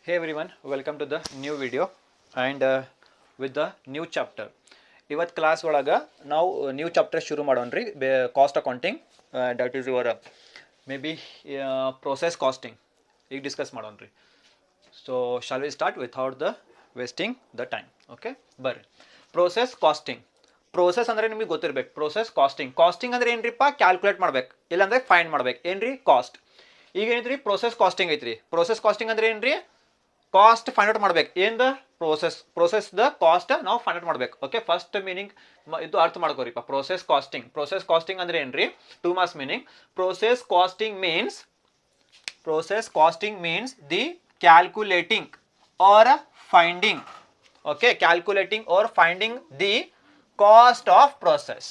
Hey everyone, welcome to the new video and with the new chapter. ಇವತ್ತು class ಒಳಗೆ ನಾವು new chapter ಶುರು ಮಾಡೋಣ್ರಿ cost accounting that is your may be process costing ಈಗ discuss ಮಾಡೋಣ್ರಿ. So shall we start without the wasting the time. Okay ಬರ್ರಿ. Process costing. Process ಅಂದರೆ ನಿಮಗೆ ಗೊತ್ತಿರ್ಬೇಕು. Process casting. ಕಾಸ್ಟಿಂಗ್ ಅಂದ್ರೆ ಏನ್ರಿಪ್ಪ? ಕ್ಯಾಲ್ಕುಲೇಟ್ ಮಾಡ್ಬೇಕು, ಇಲ್ಲಾಂದ್ರೆ ಫೈಂಡ್ ಮಾಡ್ಬೇಕು. ಏನ್ರಿ? ಕಾಸ್ಟ್. ಈಗ ಏನೈತ್ರಿ? ಪ್ರೋಸೆಸ್ ಕಾಸ್ಟಿಂಗ್ ಐತ್ರಿ. ಪ್ರೋಸೆಸ್ ಕಾಸ್ಟಿಂಗ್ ಅಂದ್ರೆ ಏನ್ರಿ? ಕಾಸ್ಟ್ ಫೈಂಡ್ ಔಟ್ ಮಾಡ್ಬೇಕು. ಏನು ಪ್ರೋಸೆಸ್ದ ಕಾಸ್ಟ್ ನಾವು ಫೈಂಡ್ ಔಟ್ ಮಾಡ್ಬೇಕು. ಓಕೆ, ಫಸ್ಟ್ ಮೀನಿಂಗ್ ಇದು ಅರ್ಥ ಮಾಡ್ಕೋರಿಪ್ಪ. ಪ್ರೋಸೆಸ್ ಕಾಸ್ಟಿಂಗ್ ಅಂದ್ರೆ ಏನ್ರಿ? 2 marks meaning. Process costing means the calculating or finding. Okay, calculating or finding the cost of process.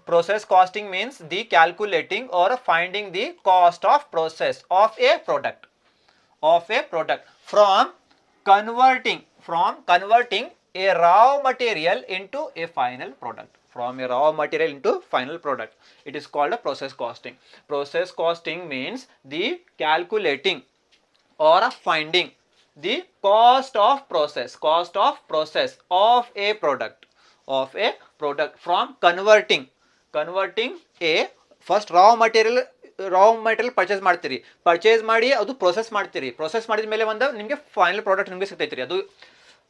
Process costing means the calculating or finding the cost of process of a product from converting a raw material into a final product. It is called a process costing. Process costing means the calculating or finding the cost of process of a product from converting a first raw material purchase ಮಾಡ್ತೀರಿ. Purchase ಮಾಡಿ ಅದು process ಮಾಡ್ತೀರಿ. Process ಮಾಡಿದ ಮೇಲೆ ಒಂದು ನಿಮಗೆ final product ನಿಮಗೆ ಸಿಗ್ತೈತ್ರಿ. ಅದು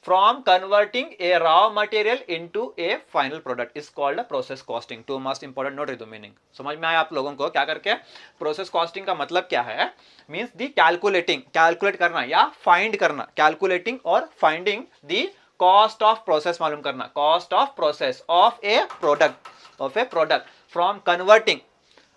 from converting A Ra material into a final product is called process costing. 2 marks important. Note रही दो मीनिंग समझ में आया आप लोगों को? क्या करके प्रोसेस कॉस्टिंग का मतलब क्या है? मीन्स दी कैलकुलेट करना या फाइंड करना. Calculating or finding the cost of process मालूम करना. Cost of process of a product from converting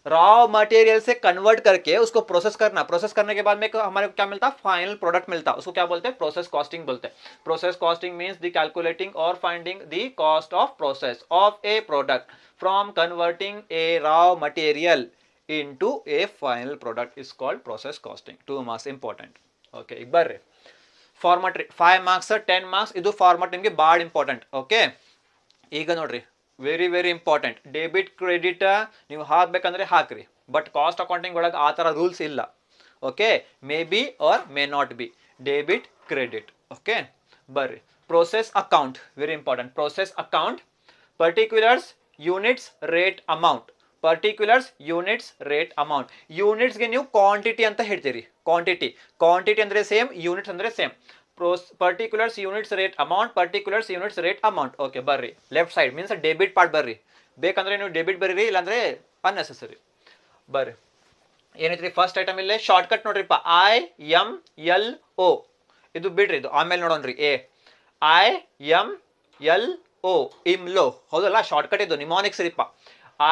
raw material से कन्वर्ट करके उसको प्रोसेस करना. प्रोसेस करने के बाद में हमारे को क्या मिलता? फाइनल प्रोडक्ट मिलता. उसको क्या बोलते हैं? प्रोसेस कॉस्टिंग बोलते हैं. Process costing means the calculating or finding the cost of process of a product from converting a raw material into a final product is called process costing. 2 marks important. Okay, ಈಗ ಬರ್ರಿ format. 5 marks 10 marks ಇದು format ನಿಮಗೆ ಭಾಳ important. Okay, ಈಗ ನೋಡ್ರಿ very important. Debit credit ನೀವು ಹಾಕ್ಬೇಕಂದ್ರೆ ಹಾಕ್ರಿ, ಬಟ್ ಕಾಸ್ಟ್ ಅಕೌಂಟಿಂಗ್ ಒಳಗೆ ಆ ಥರ ರೂಲ್ಸ್ ಇಲ್ಲ. Okay, may be or may not be debit credit. Okay ಬರ್ರಿ. Process account very important. Process account particulars units rate amount. ಯೂನಿಟ್ಸ್ಗೆ ನೀವು ಕ್ವಾಂಟಿಟಿ ಅಂತ ಹೇಳ್ತೀರಿ. ಕ್ವಾಂಟಿಟಿ ಅಂದರೆ ಸೇಮ್, ಯೂನಿಟ್ಸ್ ಅಂದರೆ same. particulars units rate amount. Okay ಬರ್ರಿ. Left side means debit part ಬರ್ರಿ. ಬೇಕಂದ್ರೆ ನೀವು ಡೆಬಿಟ್ ಬರೀರಿ, ಇಲ್ಲಾಂದ್ರೆ ಅನ್ನೆಸೆಸರಿ. ಬರ್ರಿ. ಏನೈತ್ರಿ ಫಸ್ಟ್ ಐಟಮ್ ಇಲ್ಲೇ ಶಾರ್ಟ್ಕಟ್ ನೋಡ್ರಿಪ್ಪ. IMLO ಇದು ಬಿಡ್ರಿ, ಇದು ಆಮೇಲೆ ನೋಡೋಣ್ರಿ. IMLO ಇಮ್ಲೋ ಹೌದಲ್ಲ, ಶಾರ್ಟ್ಕಟ್ ಇದು ನಿಮಾನಿಕ್ಸ್ ರೀಪ.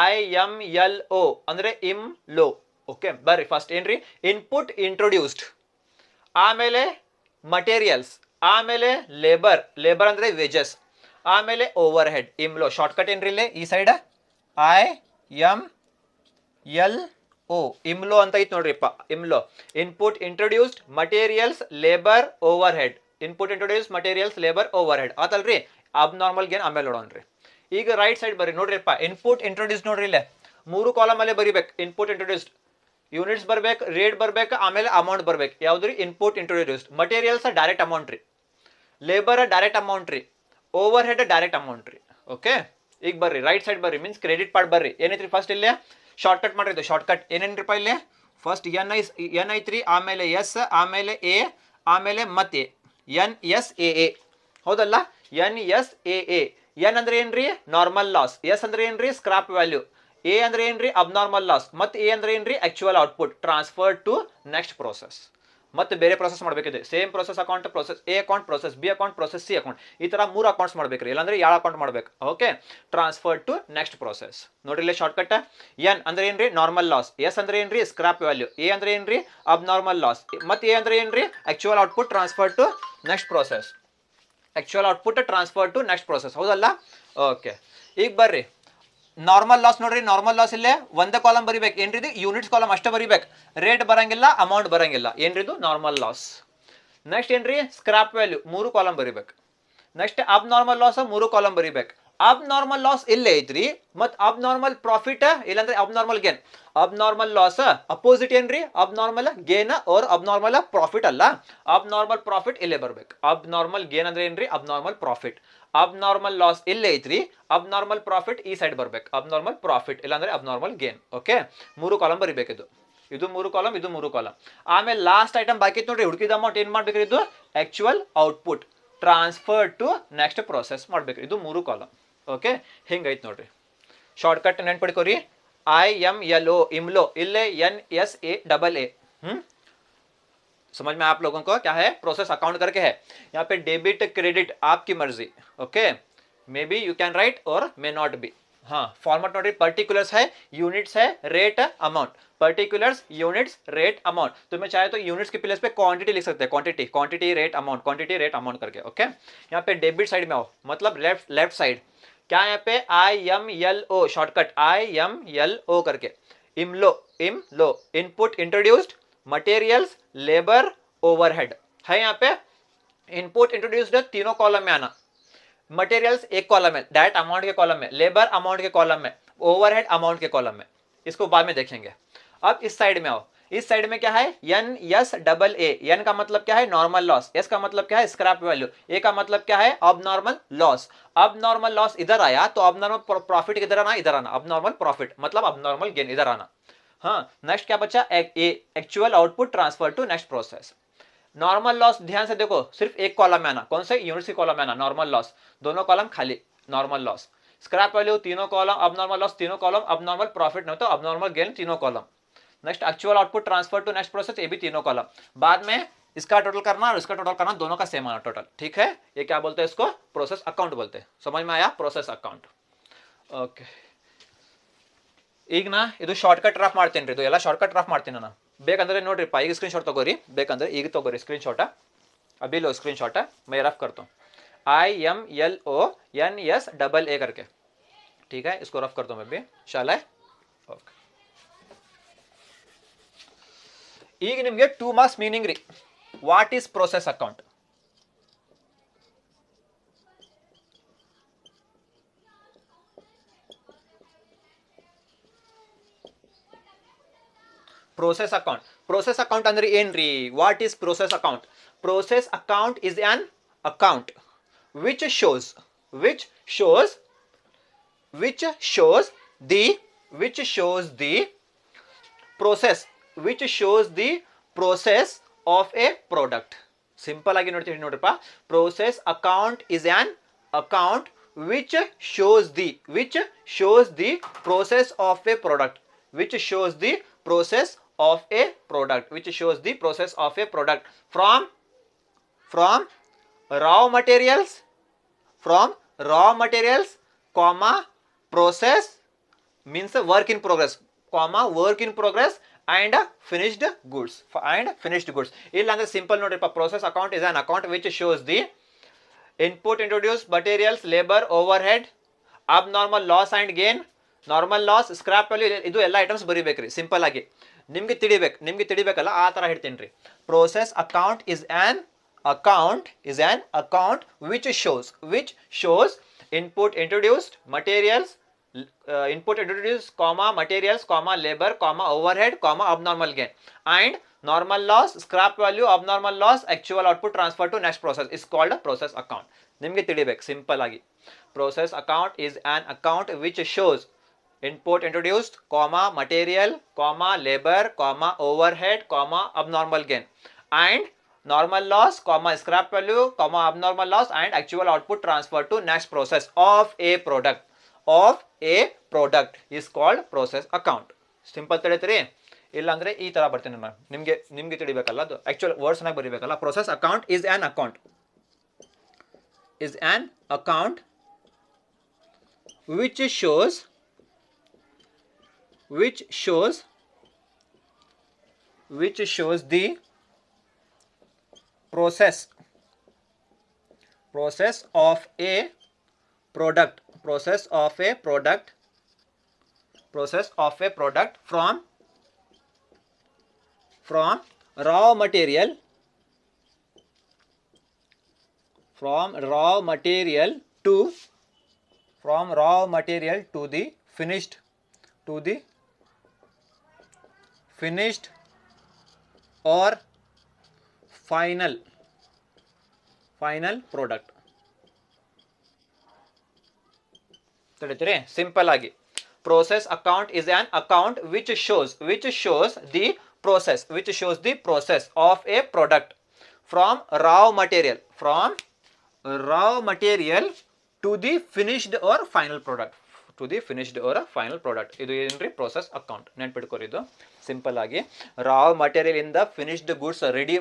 IMLO ಅಂದ್ರೆ ಇಮ್ಲೋ. ಓಕೆ ಬರ್ರಿ. ಫಸ್ಟ್ ಏನ್ರಿ? ಇನ್ಪುಟ್ ಇಂಟ್ರೊಡ್ಯೂಸ್ಡ್, ಆಮೇಲೆ ಮಟೀರಿಯಲ್ಸ್, ಆಮೇಲೆ ಲೇಬರ್ ಅಂದ್ರೆ ವೇಜಸ್, ಆಮೇಲೆ ಓವರ್ ಹೆಡ್. ಇಮ್ಲೋ ಶಾರ್ಟ್ಕಟ್ ಏನ್ರಿ ಇಲ್ಲೇ ಈ ಸೈಡ್ IMLO ಇಮ್ಲೋ ಅಂತ ಐತ್ ನೋಡ್ರಿಪ್ಪ. ಇಮ್ಲೋ input introduced materials labour overhead. ಆತಲ್ರಿ. ಅಬ್ ನಾರ್ಮಲ್ ಗೇನ್ ಆಮೇಲೆ ನೋಡೋಣ್ರಿ. ಈಗ ರೈಟ್ ಸೈಡ್ ಬರ್ರಿ. ನೋಡ್ರಿಪ್ಪ ಇನ್ಪುಟ್ ಇಂಟ್ರೊಡ್ಯೂಸ್ಡ್ ನೋಡ್ರಿ ಇಲ್ಲೇ 3 ಕಾಲಮ್ ಅಲ್ಲೇ ಬರಿಬೇಕು. ಇನ್ಪುಟ್ ಇಂಟ್ರೊಡ್ಯೂಸ್ಡ್ ಯೂನಿಟ್ಸ್ ಬರ್ಬೇಕು, ರೇಟ್ ಬರ್ಬೇಕು, ಆಮೇಲೆ ಅಮೌಂಟ್ ಬರ್ಬೇಕು. ಯಾವ್ದ್ರಿ? Input introduced. Materials direct amount ರೀ, ಲೇಬರ್ ಡೈರೆಕ್ಟ್ ಅಮೌಂಟ್ ರೀ, ಓವರ್ ಹೆಡ್ ಡೈರೆಕ್ಟ್ ಅಮೌಂಟ್ ರೀ. ಓಕೆ ಈಗ ಬರ್ರಿ ರೈಟ್ ಸೈಡ್ ಬರ್ರಿ, ಮೀನ್ಸ್ ಕ್ರೆಡಿಟ್ ಪಾರ್ಟ್ ಬರ್ರಿ. ಏನೈತ್ರಿ ಫಸ್ಟ್ ಇಲ್ಲೇ ಶಾರ್ಟ್ಕಟ್ ಮಾಡಿದ್ದು. ಶಾರ್ಟ್ಕಟ್ ಏನೇನ್ರಿಪ್ಪ ಇಲ್ಲೇ? ಫಸ್ಟ್ ಎನ್ ಐತ್ರಿ, ಆಮೇಲೆ ಎಸ್, ಆಮೇಲೆ ಎ, ಆಮೇಲೆ ಮತ್ತೆ NSAA ಹೌದಲ್ಲ. NSAA. ಎನ್ ಅಂದ್ರೆ ಏನ್ರಿ? Normal loss. ಎಸ್ ಅಂದ್ರೆ ಏನ್ರಿ? Scrap value. ಎ ಅಂದ್ರೆ ಏನ್ರಿ? Abnormal loss. ಮತ್ತೆ ಎ ಅಂದ್ರೆ ಏನ್ರಿ? Actual output. Transfer to next process. ಮತ್ತೆ ಬೇರೆ ಪ್ರೋಸೆಸ್ ಮಾಡಬೇಕಿದೆ. Same process account, process A account, process B account, process C account, ಈ ತರ 3 ಅಕೌಂಟ್ಸ್ ಮಾಡ್ಬೇಕ್ರಿ, ಇಲ್ಲಾಂದ್ರೆ 2 ಅಕೌಂಟ್ ಮಾಡ್ಬೇಕು. Okay, transfer to next process. ನೋಡ್ರಿ ಇಲ್ಲಿ ಶಾರ್ಟ್ಕಟ್. ಎನ್ ಅಂದ್ರೆ ಏನ್ರಿ? Normal loss. ಎಸ್ ಅಂದ್ರೆ ಏನ್ರಿ? Scrap value. ಎ ಅಂದ್ರೆ ಏನ್ರಿ? Abnormal loss. ಮತ್ತೆ ಎ ಅಂದ್ರೆ ಏನ್ರಿ? Actual output. Transfer to next process. ಹೌದಲ್ಲ. ಓಕೆ ಈಗ ಬರ್ರಿ. ನಾರ್ಮಲ್ ಲಾಸ್ ನೋಡ್ರಿ. ನಾರ್ಮಲ್ ಲಾಸ್ ಇಲ್ಲೇ ಒಂದೇ ಕಾಲಮ್ ಬರಿಬೇಕು. ಏನ್ರಿದು? ಯೂನಿಟ್ಸ್ ಕಾಲಮ್ ಅಷ್ಟೇ ಬರಿಬೇಕು. ರೇಟ್ ಬರಂಗಿಲ್ಲ, ಅಮೌಂಟ್ ಬರಂಗಿಲ್ಲ. ಏನ್ರಿದು? Normal loss. ನೆಕ್ಸ್ಟ್ ಏನ್ರಿ? ಸ್ಕ್ರಾಪ್ ವ್ಯಾಲ್ಯೂ 3 ಕಾಲಮ್ ಬರಿಬೇಕು. Next abnormal loss 3 column ಬರಿಬೇಕು. ಅಬ್ನಾರ್ಮಲ್ ಲಾಸ್ ಇಲ್ಲೇ ಐತ್ರಿ, ಮತ್ ಅಬ್ನಾರ್ಮಲ್ ಪ್ರಾಫಿಟ್ ಇಲ್ಲಾಂದ್ರೆ abnormal gain. Abnormal loss opposite ಏನ್ರಿ, abnormal gain or abnormal profit ಅಲ್ಲ, ಅಬ್ನಾರ್ಮಲ್ ಪ್ರಾಫಿಟ್ ಇಲ್ಲೇ ಬರ್ಬೇಕು. ಅಬ್ನಾರ್ಮಲ್ ಗೇನ್ ಅಂದ್ರೆ ಏನ್ರಿ, ಅಬ್ನಾರ್ಮಲ್ ಪ್ರಾಫಿಟ್. ಅಬ್ನಾರ್ಮಲ್ ಲಾಸ್ ಇಲ್ಲೇ ಐತ್ರಿ, ಅಬ್ನಾರ್ಮಲ್ ಪ್ರಾಫಿಟ್ ಈ ಸೈಡ್ ಬರ್ಬೇಕು, ಅಬ್ನಾರ್ಮಲ್ ಪ್ರಾಫಿಟ್ ಇಲ್ಲಾಂದ್ರೆ ಅಬ್ನಾರ್ಮಲ್ ಗೇನ್. ಓಕೆ, 3 ಕಾಲಮ್ ಬರಿಬೇಕಿದು, ಇದು 3 ಕಾಲಮ್, ಇದು 3 ಕಾಲಮ್. ಆಮೇಲೆ ಲಾಸ್ಟ್ ಐಟಮ್ ಬಾಕಿ ಇತ್ತು ನೋಡ್ರಿ, ಹುಡುಕಿದ ಅಮೌಂಟ್ ಏನ್ ಮಾಡ್ಬೇಕ್ರಿ, ಇದು actual output transfer to next process ಮಾಡ್ಬೇಕು. ಇದು 3 ಕಾಲಮ್. ಓಕೆ, ಹಿಂಗೈತೆ ನೋಡ್ರಿ. ಶಾರ್ಟ್ಕಟ್ ನೆನ್ಪಿಡ್ಕೋರಿ, IMLO इमलो इल्ले NSA समझ में आप लोगों को क्या है, प्रोसेस अकाउंट करके है. यहाँ पे डेबिट क्रेडिट आपकी मर्जी. Okay, may be you can write और मे नॉट बी. हाँ, फॉर्मेट नोट पर्टिकुलर्स है, यूनिट्स है, rate amount. Particulars, units, rate, amount. तो मैं चाहे तो यूनिट्स के प्लेस पे क्वांटिटी लिख सकते हैं, quantity, quantity rate amount, quantity rate amount करके. ओके, यहाँ पे डेबिट साइड में आओ, मतलब लेफ्ट साइड क्या, यहाँ पे IMLO शॉर्टकट IMLO करके, इमलो input introduced, materials, labour, overhead है. यहाँ पे इनपुट इंट्रोड्यूस्ड तीनों कॉलम में आना, मटेरियल्स एक कॉलम में, डायरेक्ट अमाउंट के कॉलम में, लेबर अमाउंट के कॉलम में, ओवरहेड अमाउंट के कॉलम में. इसको बाद में देखेंगे. अब इस साइड में आओ, इस साइड में क्या है, NSAA. N का मतलब क्या है, नॉर्मल लॉस. S का मतलब क्या है, स्क्रैप वैल्यू. A का मतलब क्या है, अबनॉर्मल लॉस. अबनॉर्मल लॉस इधर आया तो अबनॉर्मल प्रॉफिट इधर आना, इधर आना. अबनॉर्मल प्रॉफिट मतलब अबनॉर्मल गेन इधर आना. हाँ, नेक्स्ट क्या बचा, actual output transfer to next process. Normal loss ध्यान से देखो, सिर्फ एक कॉलम में आना, कौन से, यूनिट्स की कॉलम में आना. नॉर्मल लॉस दोनों कॉलम खाली, नॉर्मल लॉस. स्क्रैप वैल्यू तीनों कॉलम, अबनॉर्मल लॉस तीनों कॉलम, अबनॉर्मल प्रॉफिट नहीं तो अबनॉर्मल गेन तीनों column. Next actual output transfer to next process, ये भी तीनों कॉलम. बाद में इसका टोटल करना और इसका टोटल करना, दोनों का सेम आना टोटल. ठीक है, ये क्या बोलते हैं, इसको प्रोसेस अकाउंट बोलते हैं. समझ में आया, प्रोसेस अकाउंट. ओके, ಈಗ ನಾ ಇದು ಶಾರ್ಟ್ಕಟ್ ಡ್ರಾಫ್ಟ್ ಮಾಡ್ತೀನಿ ರೀ, ಇದು ಎಲ್ಲ ಶಾರ್ಟ್ಕಟ್ ಡ್ರಾಫ್ಟ್ ಮಾಡ್ತೀನಿ ನಾನು. ಬೇಕಂದ್ರೆ ನೋಡ್ರಿಪ್ಪ, ಈಗ ಸ್ಕ್ರೀನ್ ಶಾಟ್ ತಗೋರಿ, ಬೇಕಂದ್ರೆ ಈಗ ತಗೋರಿ ಸ್ಕ್ರೀನ್ ಶಾಟ. अभी लो स्क्रीन शॉट है, मैं रफ करता हूँ. IMLO NSAA करके. ठीक है, इसको रफ करता हूँ मैं भी, शाला है. ओके, ಈಗ ನಿಮಗೆ 2 ಮಾರ್ಕ್ಸ್ ಮೀನಿಂಗ್ ರೀ. What is process account? Process account ಅಂದ್ರೆ ಏನ್ರಿ, what is process account? Process account is on account which shows the process of a product. Simple ಆಗಿ ನೋಡ್ತೀವಿ ನೋಡ್ರಪ್ಪ, process account is on account which shows the process of a product, which shows the process of a product, from raw materials, comma process means work in progress, comma work in progress and finished goods, illandre simple nodripa, process account is an account which shows the input introduced, materials, labor, overhead, abnormal loss and gain, normal loss, scrap value, ಇದು ಎಲ್ಲ items ಬರೀಬೇಕ್ರಿ simple ಆಗಿ. ನಿಮ್ಗೆ ತಿಳಿಬೇಕಲ್ಲ, ಆ ಥರ ಹೇಳ್ತೀನಿ ರೀ. Process account is on account which shows input introduced, materials, comma materials, comma labor, comma overhead, comma abnormal gain, and normal loss, scrap value, abnormal loss, actual output transfer to next process is called a process account. ನಿಮಗೆ ತಿಳಿಬೇಕು simple ಆಗಿ. Process account is on account which shows input introduced, comma material, comma labor, comma overhead, comma abnormal gain, and normal loss, comma scrap value, comma abnormal loss, and actual output transfer to next process of a product is called process account. Simple ತಿಳಿತ್ರಿ, ಇಲ್ಲಾಂದ್ರೆ ಈ ತರ ಬರ್ತೀನಿ ನಾನು, ನಿಮ್ಗೆ ತಿಳಿಬೇಕಲ್ಲ, ಅದು actual words ನಾಗ ಬರೀಬೇಕಲ್ಲ. Process account is an account which shows the process of a product from raw material to from raw material to the finished or final product. ತಿಳಿತೀರಿ ಸಿಂಪಲ್ ಆಗಿ process account is an account which shows the process of a product from raw material to the finished or final product ಇದು ಏನ್ರಿ process account ನೆನ್ಪಿಟ್ಕೋರಿ. ಇದು simple ಆಗಿ raw material ಇಂದ finished goods ready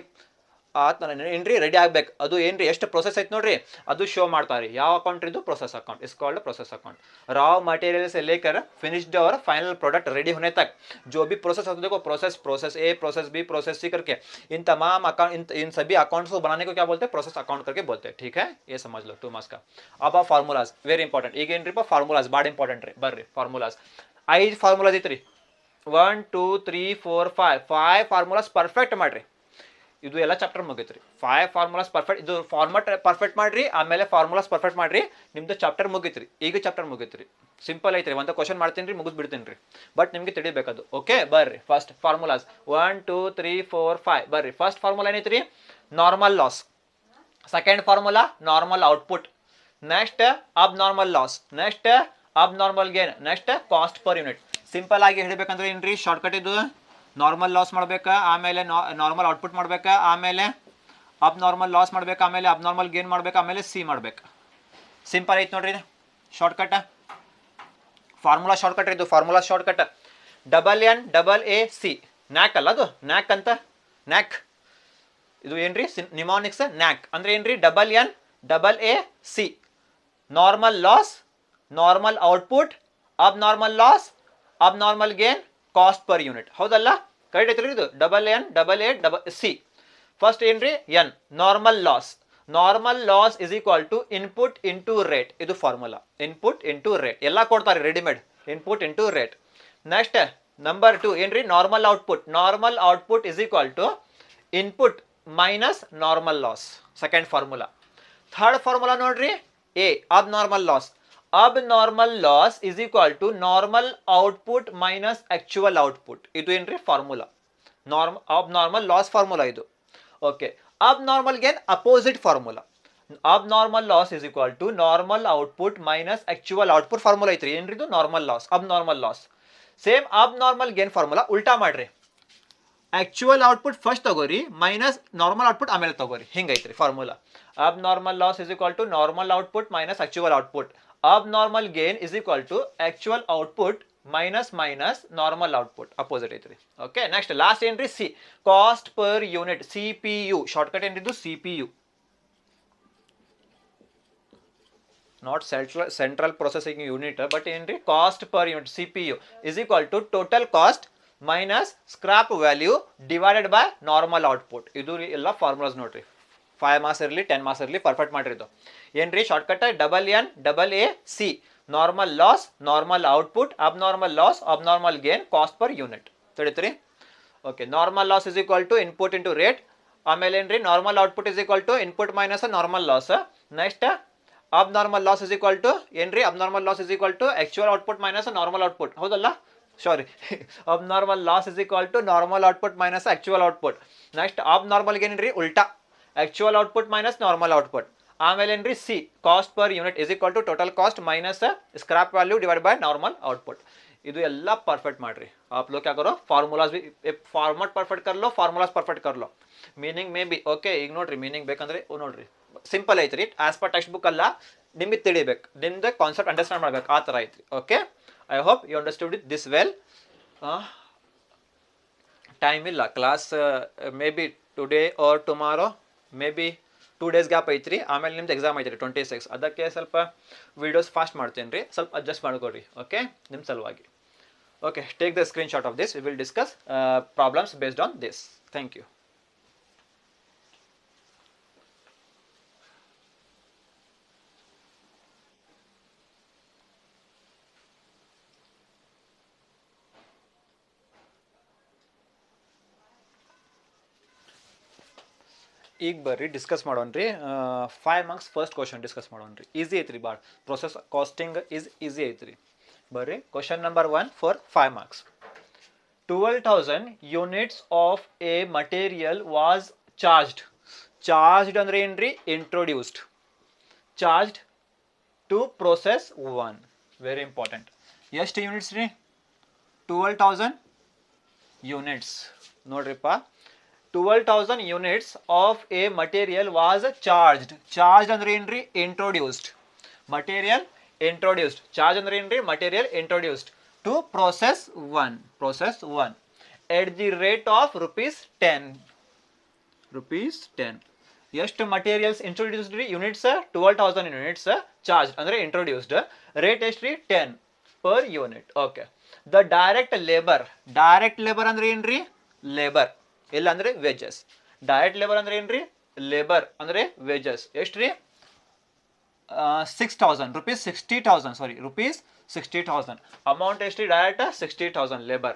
ಏನ್ರಿ ready ಆಗ್ಬೇಕು. ಅದು ಏನ್ರಿ ಎಷ್ಟು ಪ್ರೊಸೆಸ್ ಐತೆ ನೋಡ್ರಿ ಅದು ಶೋ ಮಾಡ್ತಾರೆ. ಯಾವ ಅಕೌಂಟ್ ಇದು process account is called process account. Raw material से लेकर फिनिश्ड और फाइनल प्रोडक्ट रेडी होने तक जो भी प्रोसेस होता है, देखो process A, process B, process C करके इन तमाम अकाउंट इन सभी अकाउंट्स को बनाने को क्या बोलते हैं? प्रोसेस अकाउंट करके बोलते हैं. ठीक है, ये समझ लो 2 मार्क्स का. अब आ फार्मुलाज वेरी इंपॉर्टेंट. ಈಗ ಏನ್ರಿ ಫಾರ್ಮುಲಾಸ್ ಭಾಳ ಇಂಪಾರ್ಟೆಂಟ್ ರೀ. ಬರ್ರಿ ಫಾರ್ಮುಲಾಸ್ 5 ಫಾರ್ಮುಲಾಸ್ ಐತ್ರಿ. 1 2 3 4 5 ಫಾರ್ಮುಲಾಸ್ ಪರ್ಫೆಕ್ಟ್ ಮಾಡ್ರಿ. ಇದು ಎಲ್ಲ ಚಾಪ್ಟರ್ ಮುಗೀತ್ರಿ. 5 ಫಾರ್ಮುಲಾಸ್ ಪರ್ಫೆಕ್ಟ್, ಇದು ಫಾರ್ಮಟ್ ಪರ್ಫೆಕ್ಟ್ ಮಾಡ್ರಿ, ಆಮೇಲೆ ಫಾರ್ಮುಲಾಸ್ ಪರ್ಫೆಕ್ಟ್ ಮಾಡ್ರಿ, ನಿಮ್ದು ಚಾಪ್ಟರ್ ಮುಗೀತ್ರಿ. ಈಗ ಚಾಪ್ಟರ್ ಮುಗೀತ್ರಿ. ಸಿಂಪಲ್ ಐತ್ರಿ. ಒಂದು ಕ್ವಶನ್ ಮಾಡ್ತೀನಿ ರೀ, ಮುಗಿಸ್ಬಿಡ್ತೀನಿ ರೀ, ಬಟ್ ನಿಮಗೆ ತಿಳಿಬೇಕದು. ಓಕೆ, ಬರ್ರಿ ಫಸ್ಟ್ ಫಾರ್ಮುಲಾಸ್ 1 2 3 4 5. ಬರ್ರಿ ಫಸ್ಟ್ ಫಾರ್ಮುಲಾ ಏನೈತ್ರಿ? Normal loss. Second formula normal output. Next abnormal loss. Next abnormal gain. Next cost per unit. Simple ಆಗಿ ಹೇಳಬೇಕಂದ್ರೆ ಏನ್ರಿ ಶಾರ್ಟ್ಕಟ್ ಇದು. ನಾರ್ಮಲ್ ಲಾಸ್ ಮಾಡ್ಬೇಕಾ, ಆಮೇಲೆ ನಾರ್ಮಲ್ ಔಟ್ಪುಟ್ ಮಾಡ್ಬೇಕಾ, ಆಮೇಲೆ ಅಬ್ ನಾರ್ಮಲ್ ಲಾಸ್ ಮಾಡ್ಬೇಕಾ, ಆಮೇಲೆ ಅಬ್ ನಾರ್ಮಲ್ ಗೇನ್ ಮಾಡ್ಬೇಕಾ, ಆಮೇಲೆ ಸಿ ಮಾಡ್ಬೇಕು. ಸಿಂಪಲ್ ಐತೆ ನೋಡ್ರಿ ಶಾರ್ಟ್ಕಟ್. ಫಾರ್ಮುಲಾ ಶಾರ್ಟ್ಕಟ್ ಇದು. Formula shortcut NNAC. ನ್ಯಾಕ್ ಅಲ್ಲ ಅದು, ನ್ಯಾಕ್ ಅಂತ. ನ್ಯಾಕ್ ಇದು ಏನ್ರಿ ನಿಮಾನಿಕ್ಸ್. ನ್ಯಾಕ್ ಅಂದ್ರೆ ಏನ್ರಿ? NNAC. Normal loss, normal output, abnormal loss, abnormal gain, cost per unit. ಹೌದಲ್ಲ? ಕರೆಕ್ಟ್ ಐತ್ರಿ ಇದು. NNAC. ಫಸ್ಟ್ ಏನ್ರಿ? N normal loss. Normal loss is equal to input into rate. ಇದು ಫಾರ್ಮುಲಾ. ಇನ್ಪುಟ್ ಇಂಟು ರೇಟ್ ಎಲ್ಲ ಕೊಡ್ತಾರೆ readymade. Input into rate. Next number 2 ಏನ್ರಿ? Normal output. Normal output is equal to input minus normal loss. Second formula. Third formula ನೋಡ್ರಿ, A abnormal loss. abnormal loss is equal to normal output minus actual output. ಇದು ಏನ್ರಿ formula. abnormal loss formula ಇದು. Okay, abnormal gain opposite formula. abnormal loss is equal to normal output minus actual output formula ಐತ್ರಿ. ಏನ್ರಿ ಇದು? Normal loss, abnormal loss. Same abnormal gain formula ಉಲ್ಟಾ ಮಾಡ್ರಿ. Actual output first ತಗೋರಿ, minus normal output ಆಮೇಲೆ ತಗೋರಿ. ಹಿಂಗೈತ್ರಿ formula. abnormal loss is equal to normal output minus actual output. abnormal gain is equal to actual output minus normal output. Opposite ಐತ್ರಿ. Okay, next last ಏನ್ರಿ? C cost per unit. CPU shortcut ಏನ್ರಿದು? CPU. Not central processing unit, but ಏನ್ರಿ? Cost per unit. CPU is equal to total cost minus scrap value divided by normal output. ಇದು ಎಲ್ಲ formulas ನೋಡ್ರಿ. 5 marks ಇರಲಿ 10 marks ಇರಲಿ perfect ಮಾಡಿದ್ದು ಏನ್ರಿ shortcut? NNAC. Normal loss, normal output, abnormal loss, abnormal gain, cost per unit. ತಿಳಿತ್ರಿ? Okay, normal loss is equal to input into rate. ಆಮೇಲೆ ಏನ್ರಿ? Normal output is equal to input minus normal loss. Next abnormal loss is equal to ಏನ್ರಿ? Abnormal loss is equal to actual output minus normal output. ಹೌದಲ್ಲ? Sorry, abnormal loss is equal to normal output minus actual output. Next abnormal gain ಏನ್ರಿ? ಉಲ್ಟಾ, actual output minus normal output. ಆಮೇಲೆ ಏನ್ರಿ? C cost per unit is equal to total cost minus scrap value divide by normal output. ಇದು ಎಲ್ಲ perfect ಮಾಡ್ರಿ. आप लोग क्या करो? ಫಾರ್ಮುಲಾಸ್ भी ಫಾರ್ಮಟ್ ಪರ್ಫೆಕ್ಟ್ कर लो, ಫಾರ್ಮುಲಾಸ್ ಪರ್ಫೆಕ್ಟ್ कर लो. Meaning may be okay. ಈಗ ನೋಡ್ರಿ ಮೀನಿಂಗ್ ಬೇಕಂದ್ರೆ ನೋಡ್ರಿ ಸಿಂಪಲ್ ಐತ್ರಿ. ಆಸ್ ಪರ್ ಟೆಕ್ಸ್ಟ್ ಬುಕ್ ಅಲ್ಲ, ನಿಮಗೆ ತಿಳಿಬೇಕು, ನಿಮ್ದು ಕಾನ್ಸೆಪ್ಟ್ ಅಂಡರ್ಸ್ಟ್ಯಾಂಡ್ ಮಾಡ್ಬೇಕು, ಆ ಥರ ಐತ್ರಿ. Okay, I hope you understood it this well. Time ಇಲ್ಲ class, may be today or tomorrow, may be 2 days gap ಐತ್ರಿ. ಆಮೇಲೆ ನಿಮ್ದು ಎಕ್ಸಾಮ್ ಐತ್ರಿ 26. ಅದಕ್ಕೆ ಸ್ವಲ್ಪ ವೀಡಿಯೋಸ್ ಫಾಸ್ಟ್ ಮಾಡ್ತೀನಿ ರೀ, ಸ್ವಲ್ಪ ಅಡ್ಜಸ್ಟ್ ಮಾಡ್ಕೊಡ್ರಿ. ಓಕೆ, ನಿಮ್ಮ ಸಲುವಾಗಿ. Okay, take the screenshot of this. We will discuss problems based on this. Thank you. ಈಗ ಬರ್ರಿ ಡಿಸ್ಕಸ್ ಮಾಡೋಣ್ರಿ 5 ಮಾರ್ಕ್ಸ್ ಫಸ್ಟ್ ಕ್ವಶನ್ ಡಿಸ್ಕಸ್ ಮಾಡೋಣ್ರಿ ಈಸಿ ಐತ್ರಿ ಭಾಳ ಪ್ರೊಸೆಸ್ ಕಾಸ್ಟಿಂಗ್ ಇಸ್ ಈಸಿ ಐತ್ರಿ ಬರ್ರಿ question number 1 for 5 marks 12,000 units of a material was charged ಅಂದ್ರೆ ಏನ್ರಿ introduced charged to process 1 very important ಎಷ್ಟು ಯೂನಿಟ್ಸ್ ರೀ 12,000 ಯೂನಿಟ್ಸ್ ನೋಡ್ರಿಪ್ಪ 12,000 units of a material was charged ಅಂದ್ರೆ ಏನ್ರಿ introduced material introduced charge ಅಂದ್ರೆ ಏನ್ರಿ material introduced to process 1 at the rate of rupees 10 ಎಷ್ಟು materials introduced ರೀ units 12,000 units charged ಅಂದ್ರೆ introduced rate ಎಷ್ಟು ರೀ 10 per unit okay the direct labor ಅಂದ್ರೆ ಏನ್ರಿ labor ಇಲ್ಲ ಅಂದ್ರೆ ವೇಜಸ್ ಡೈರೆಕ್ಟ್ ಲೇಬರ್ ಅಂದ್ರೆ ಏನ್ರಿ ಲೇಬರ್ ಅಂದ್ರೆ ವೇಜಸ್ ಎಷ್ಟು ರೀ 6,000 rupees 60,000 ಸಾರಿ rupees 60,000 ಅಮೌಂಟ್ ಎಷ್ಟು ರೀ direct 60,000 labour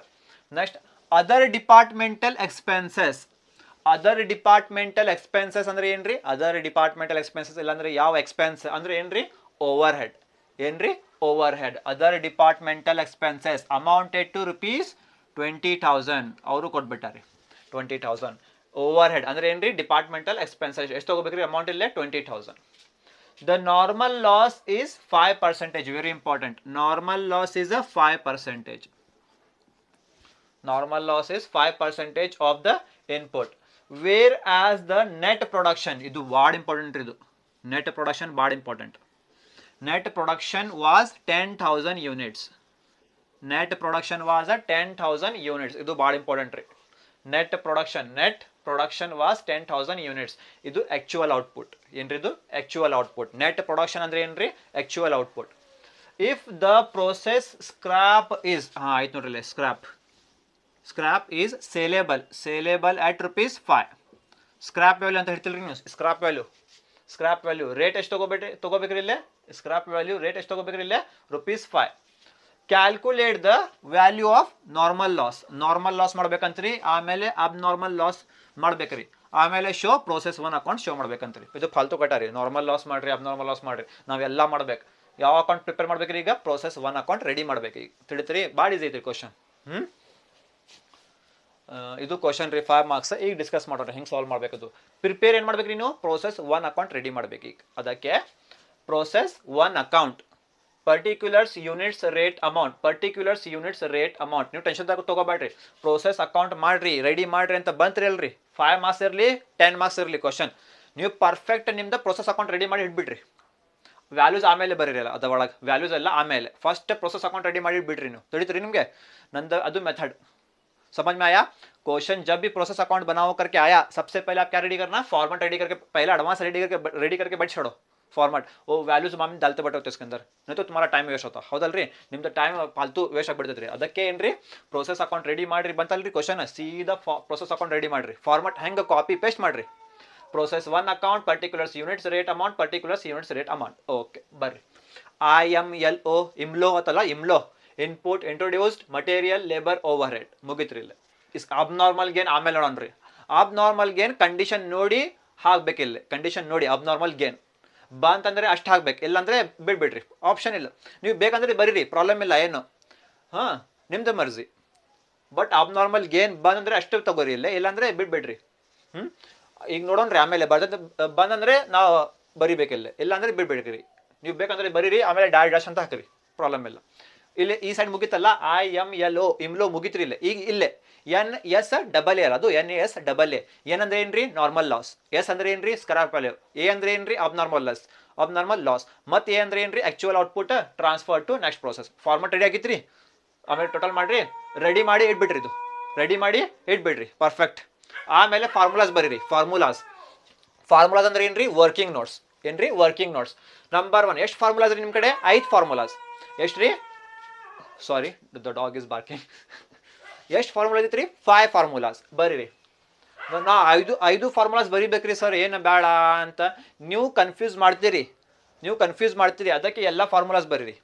next other departmental expenses ಅಂದ್ರೆ ಏನ್ರಿ ಅದರ್ ಡಿಪಾರ್ಟ್ಮೆಂಟಲ್ ಎಕ್ಸ್ಪೆನ್ಸಸ್ ಇಲ್ಲ ಅಂದ್ರೆ ಯಾವ ಎಕ್ಸ್ಪೆನ್ಸ್ ಅಂದ್ರೆ ಏನ್ರಿ overhead other departmental expenses amounted to rupees 20,000 ಅವರು ಕೊಟ್ಬಿಟ್ಟಾರೆ 20,000 ಓವರ್ ಹೆಡ್ ಅಂದ್ರೆ ಏನ್ರಿ ಡಿಪಾರ್ಟ್ಮೆಂಟಲ್ ಎಕ್ಸ್ಪೆನ್ಸಸ್ ಎಷ್ಟು ತಗೋಬೇಕ್ರಿ ಅಮೌಂಟ್ ಇಲ್ಲೇ 20,000 the normal loss is 5% very important normal loss is 5% normal loss is 5% of the input wear as the net production ಇದು ಭಾಳ important ಇದು net production ಭಾಳ important net production was 10,000 units net production was 10,000 units ಇದು ಭಾಳ important ರೀ net production was 10,000 units ಇದು actual output ಏನ್ರಿ ಇದು actual output net production ಅಂದ್ರೆ ಏನ್ರಿ actual output if the process scrap is ಆಯ್ತು ನೋಡ್ರಿ scrap is saleable at rupees 5 scrap value ಅಂತ ಹೇಳ್ತಿಲ್ರಿ ನೀವು scrap value rate ಎಷ್ಟು ತಗೋಬೇಕ್ರಿ ಇಲ್ಲೇ scrap value rate ಎಷ್ಟು ತಗೋಬೇಕ್ರಿ ಇಲ್ಲೇ rupees 5 calculate the value of normal loss ಮಾಡ್ಬೇಕಂತ್ರಿ ಆಮೇಲೆ ಅಬ್ನಾರ್ಮಲ್ ಲಾಸ್ ಮಾಡ್ಬೇಕ್ರಿ ಆಮೇಲೆ ಶೋ ಪ್ರೋಸೆಸ್ 1 ಅಕೌಂಟ್ ಶೋ ಮಾಡ್ಬೇಕಂತ್ರಿ ಇದು ಫಾಲ್ತು ಕಟ್ಟಾರಿ ನಾರ್ಮಲ್ ಲಾಸ್ ಮಾಡ್ರಿ ಅಬ್ನಾರ್ಮಲ್ ಲಾಸ್ ಮಾಡ್ರಿ ನಾವೆಲ್ಲ ಮಾಡ್ಬೇಕು ಯಾವ ಅಕೌಂಟ್ ಪ್ರಿಪೇರ್ ಮಾಡ್ಬೇಕ್ರಿ ಈಗ ಪ್ರೋಸೆಸ್ 1 ಅಕೌಂಟ್ ರೆಡಿ ಮಾಡ್ಬೇಕು ಈಗ ತಿಳಿತ್ರಿ ಭಾಳ ಈಸಿ ಐತ್ರಿ ಕ್ವಶನ್ ಇದು ಕ್ವಶನ್ ರೀ 5 ಮಾರ್ಕ್ಸ್ ಈಗ ಡಿಸ್ಕಸ್ ಮಾಡೋಣ ಹೆಂಗೆ ಸಾಲ್ವ್ ಮಾಡ್ಬೇಕದು ಪ್ರಿಪೇರ್ ಏನು ಮಾಡ್ಬೇಕ್ರಿ ನೀವು ಪ್ರೋಸೆಸ್ 1 ಅಕೌಂಟ್ ರೆಡಿ ಮಾಡ್ಬೇಕು ಈಗ ಅದಕ್ಕೆ process 1 account particulars units rate amount ನೀವು ಟೆನ್ಷನ್ ತಗೋಬೇಡ್ರಿ ಪ್ರೋಸೆಸ್ ಅಕೌಂಟ್ ಮಾಡ್ರಿ ರೆಡಿ ಮಾಡ್ರಿ ಅಂತ ಬಂತ್ರಿ ಅಲ್ರಿ 5 ಮಾರ್ಕ್ಸ್ ಇರಲಿ 10 ಮಾರ್ಕ್ಸ್ ಇರಲಿ ಕ್ವಶನ್ ನೀವು ಪರ್ಫೆಕ್ಟ್ ನಿಮ್ದು ಪ್ರೋಸೆಸ್ ಅಕೌಂಟ್ ರೆಡಿ ಮಾಡಿ ಇಟ್ಬಿಡ್ರಿ ವ್ಯಾಲ್ಯೂಸ್ ಆಮೇಲೆ ಬರೀರಲ್ಲ ಅದ ಒಳಗೆ ವ್ಯಾಲ್ಯೂಸ್ ಎಲ್ಲ ಆಮೇಲೆ ಫಸ್ಟ್ ಪ್ರೋಸೆಸ್ ಅಕೌಂಟ್ ರೆಡಿ ಮಾಡಿ ಇಟ್ಬಿಡ್ರಿ ನೀವು ತಿಳಿತ್ರಿ ನಿಮಗೆ ನಂದು ಅದು ಮೆಥಡ್ समझ में आया क्वेश्चन जब भी प्रोसेस अकाउंट बनाओ करके आया सबसे पहले आप क्या रेडी करना फॉर्मेट रेडी करके पहले एडवांस रेडी करके बैठ छोड़ो फॉर्मेट वो वैल्यूज मामी डालते बैठे होते इसके अंदर नहीं तो तुम्हारा टाइम वेस्ट होता हौदल्री निम्ದು ಟೈಮ್ ಫಾಲ್ತು ವೇಸ್ಟ್ ಆಗಿಬಿಡ್ತೈತ್ರಿ ಅದಕ್ಕೆ ಏನ್ರಿ ಪ್ರೋಸೆಸ್ ಅಕೌಂಟ್ ರೆಡಿ ಮಾಡ್ರಿ ಬಂತಲ್ರಿ ಕ್ವಶನ್ ಸೀದಾ ಪ್ರೋಸೆಸ್ ಅಕೌಂಟ್ ರೆಡಿ ಮಾಡ್ರಿ ಫಾರ್ಮೆಟ್ ಹೆಂಗೆ ಕಾಪಿ ಪೇಸ್ಟ್ ಮಾಡ್ರಿ process 1 account particulars units rate amount okay ಬರ್ರಿ IMLO ಇಮ್ಲೋ ಅಂತಲ್ಲ ಇಮ್ಲೋ input introduced material labour overhead ಮುಗಿತ್ರಿ ಇಲ್ಲ ಇಸ್ ಅಬ್ನಾರ್ಮಲ್ ಗೇನ್ ಆಮೇಲೆ ನೋಡೋಣ್ರಿ ಅಬ್ನಾರ್ಮಲ್ ಗೇನ್ ಕಂಡೀಷನ್ ನೋಡಿ ಹಾಕ್ಬೇಕಿಲ್ಲ ಕಂಡೀಷನ್ ನೋಡಿ ಅಬ್ನಾರ್ಮಲ್ ಗೇನ್ ಬಂತಂದ್ರೆ ಅಷ್ಟು ಹಾಕ್ಬೇಕು ಇಲ್ಲಾಂದ್ರೆ ಬಿಡ್ಬಿಡ್ರಿ ಆಪ್ಷನ್ ಇಲ್ಲ ನೀವು ಬೇಕಂದ್ರೆ ಬರೀರಿ ಪ್ರಾಬ್ಲಮ್ ಇಲ್ಲ ಏನು ನಿಮ್ದು ಮರ್ಜಿ ಬಟ್ ಅಬ್ನಾರ್ಮಲ್ ಗೇನ್ ಬಂದಂದ್ರೆ ಅಷ್ಟು ತಗೋರಿ ಇಲ್ಲಾಂದ್ರೆ ಬಿಡ್ಬಿಡ್ರಿ ಈಗ ನೋಡೋಣ್ರಿ ಆಮೇಲೆ ಬಂದಂದ್ರೆ ನಾವು ಬರಿಬೇಕಿಲ್ಲ ಇಲ್ಲಾಂದ್ರೆ ಬಿಡ್ಬಿಡ್ರಿ ನೀವು ಬೇಕಂದ್ರೆ ಬರೀರಿ ಆಮೇಲೆ ಡ್ಯಾಶ್ ಅಂತ ಹಾಕ್ರಿ ಪ್ರಾಬ್ಲಮ್ ಇಲ್ಲ ಇಲ್ಲಿ ಈ ಸೈಡ್ ಮುಗಿತಲ್ಲ IMLO ಇಮ್ಲೋ ಮುಗಿತ್ರಿ ಇಲ್ಲ ಈಗ ಇಲ್ಲೇ NSAA ಅದು NASAA ಏನಂದ್ರೆ ಏನ್ರಿ ನಾರ್ಮಲ್ ಲಾಸ್ ಎಸ್ ಅಂದ್ರೆ ಏನ್ರಿ ಸ್ಕ್ರಾಪ್ ವ್ಯಾಲ್ಯೂ ಎ ಅಂದ್ರೆ ಏನ್ರಿ ಅಬ್ನಾರ್ಮಲ್ ಲಾಸ್ ಮತ್ತೆ ಎ ಅಂದ್ರೆ ಏನ್ರಿ actual output transfer to next process format ready ಆಗಿತ್ರಿ ಆಮೇಲೆ ಟೋಟಲ್ ಮಾಡ್ರಿ ರೆಡಿ ಮಾಡಿ ಇಟ್ಬಿಡ್ರಿ ಪರ್ಫೆಕ್ಟ್ ಆಮೇಲೆ ಫಾರ್ಮುಲಾಸ್ ಬರೀರಿ ಫಾರ್ಮುಲಾಸ್ ಅಂದ್ರೆ ಏನ್ರಿ ವರ್ಕಿಂಗ್ ನೋಟ್ಸ್ ನಂಬರ್ 1 ಎಷ್ಟು ಫಾರ್ಮುಲಾಸ್ ರೀ ನಿಮ್ಮ ಕಡೆ 5 ಫಾರ್ಮುಲಾಸ್ ಎಷ್ಟು ರೀ sorry the dog is barking ಎಷ್ಟು ಫಾರ್ಮುಲಾ ಐತ್ರಿ 5 ಫಾರ್ಮುಲಾಸ್ ಬರೀರಿ ನಾ ಐದು ಫಾರ್ಮುಲಾಸ್ ಬರಿಬೇಕ್ರಿ ಸರ್ ಏನು ಬೇಡ ಅಂತ ನೀವು ಕನ್ಫ್ಯೂಸ್ ಮಾಡ್ತೀರಿ ಅದಕ್ಕೆ ಎಲ್ಲ ಫಾರ್ಮುಲಾಸ್ ಬರೀರಿ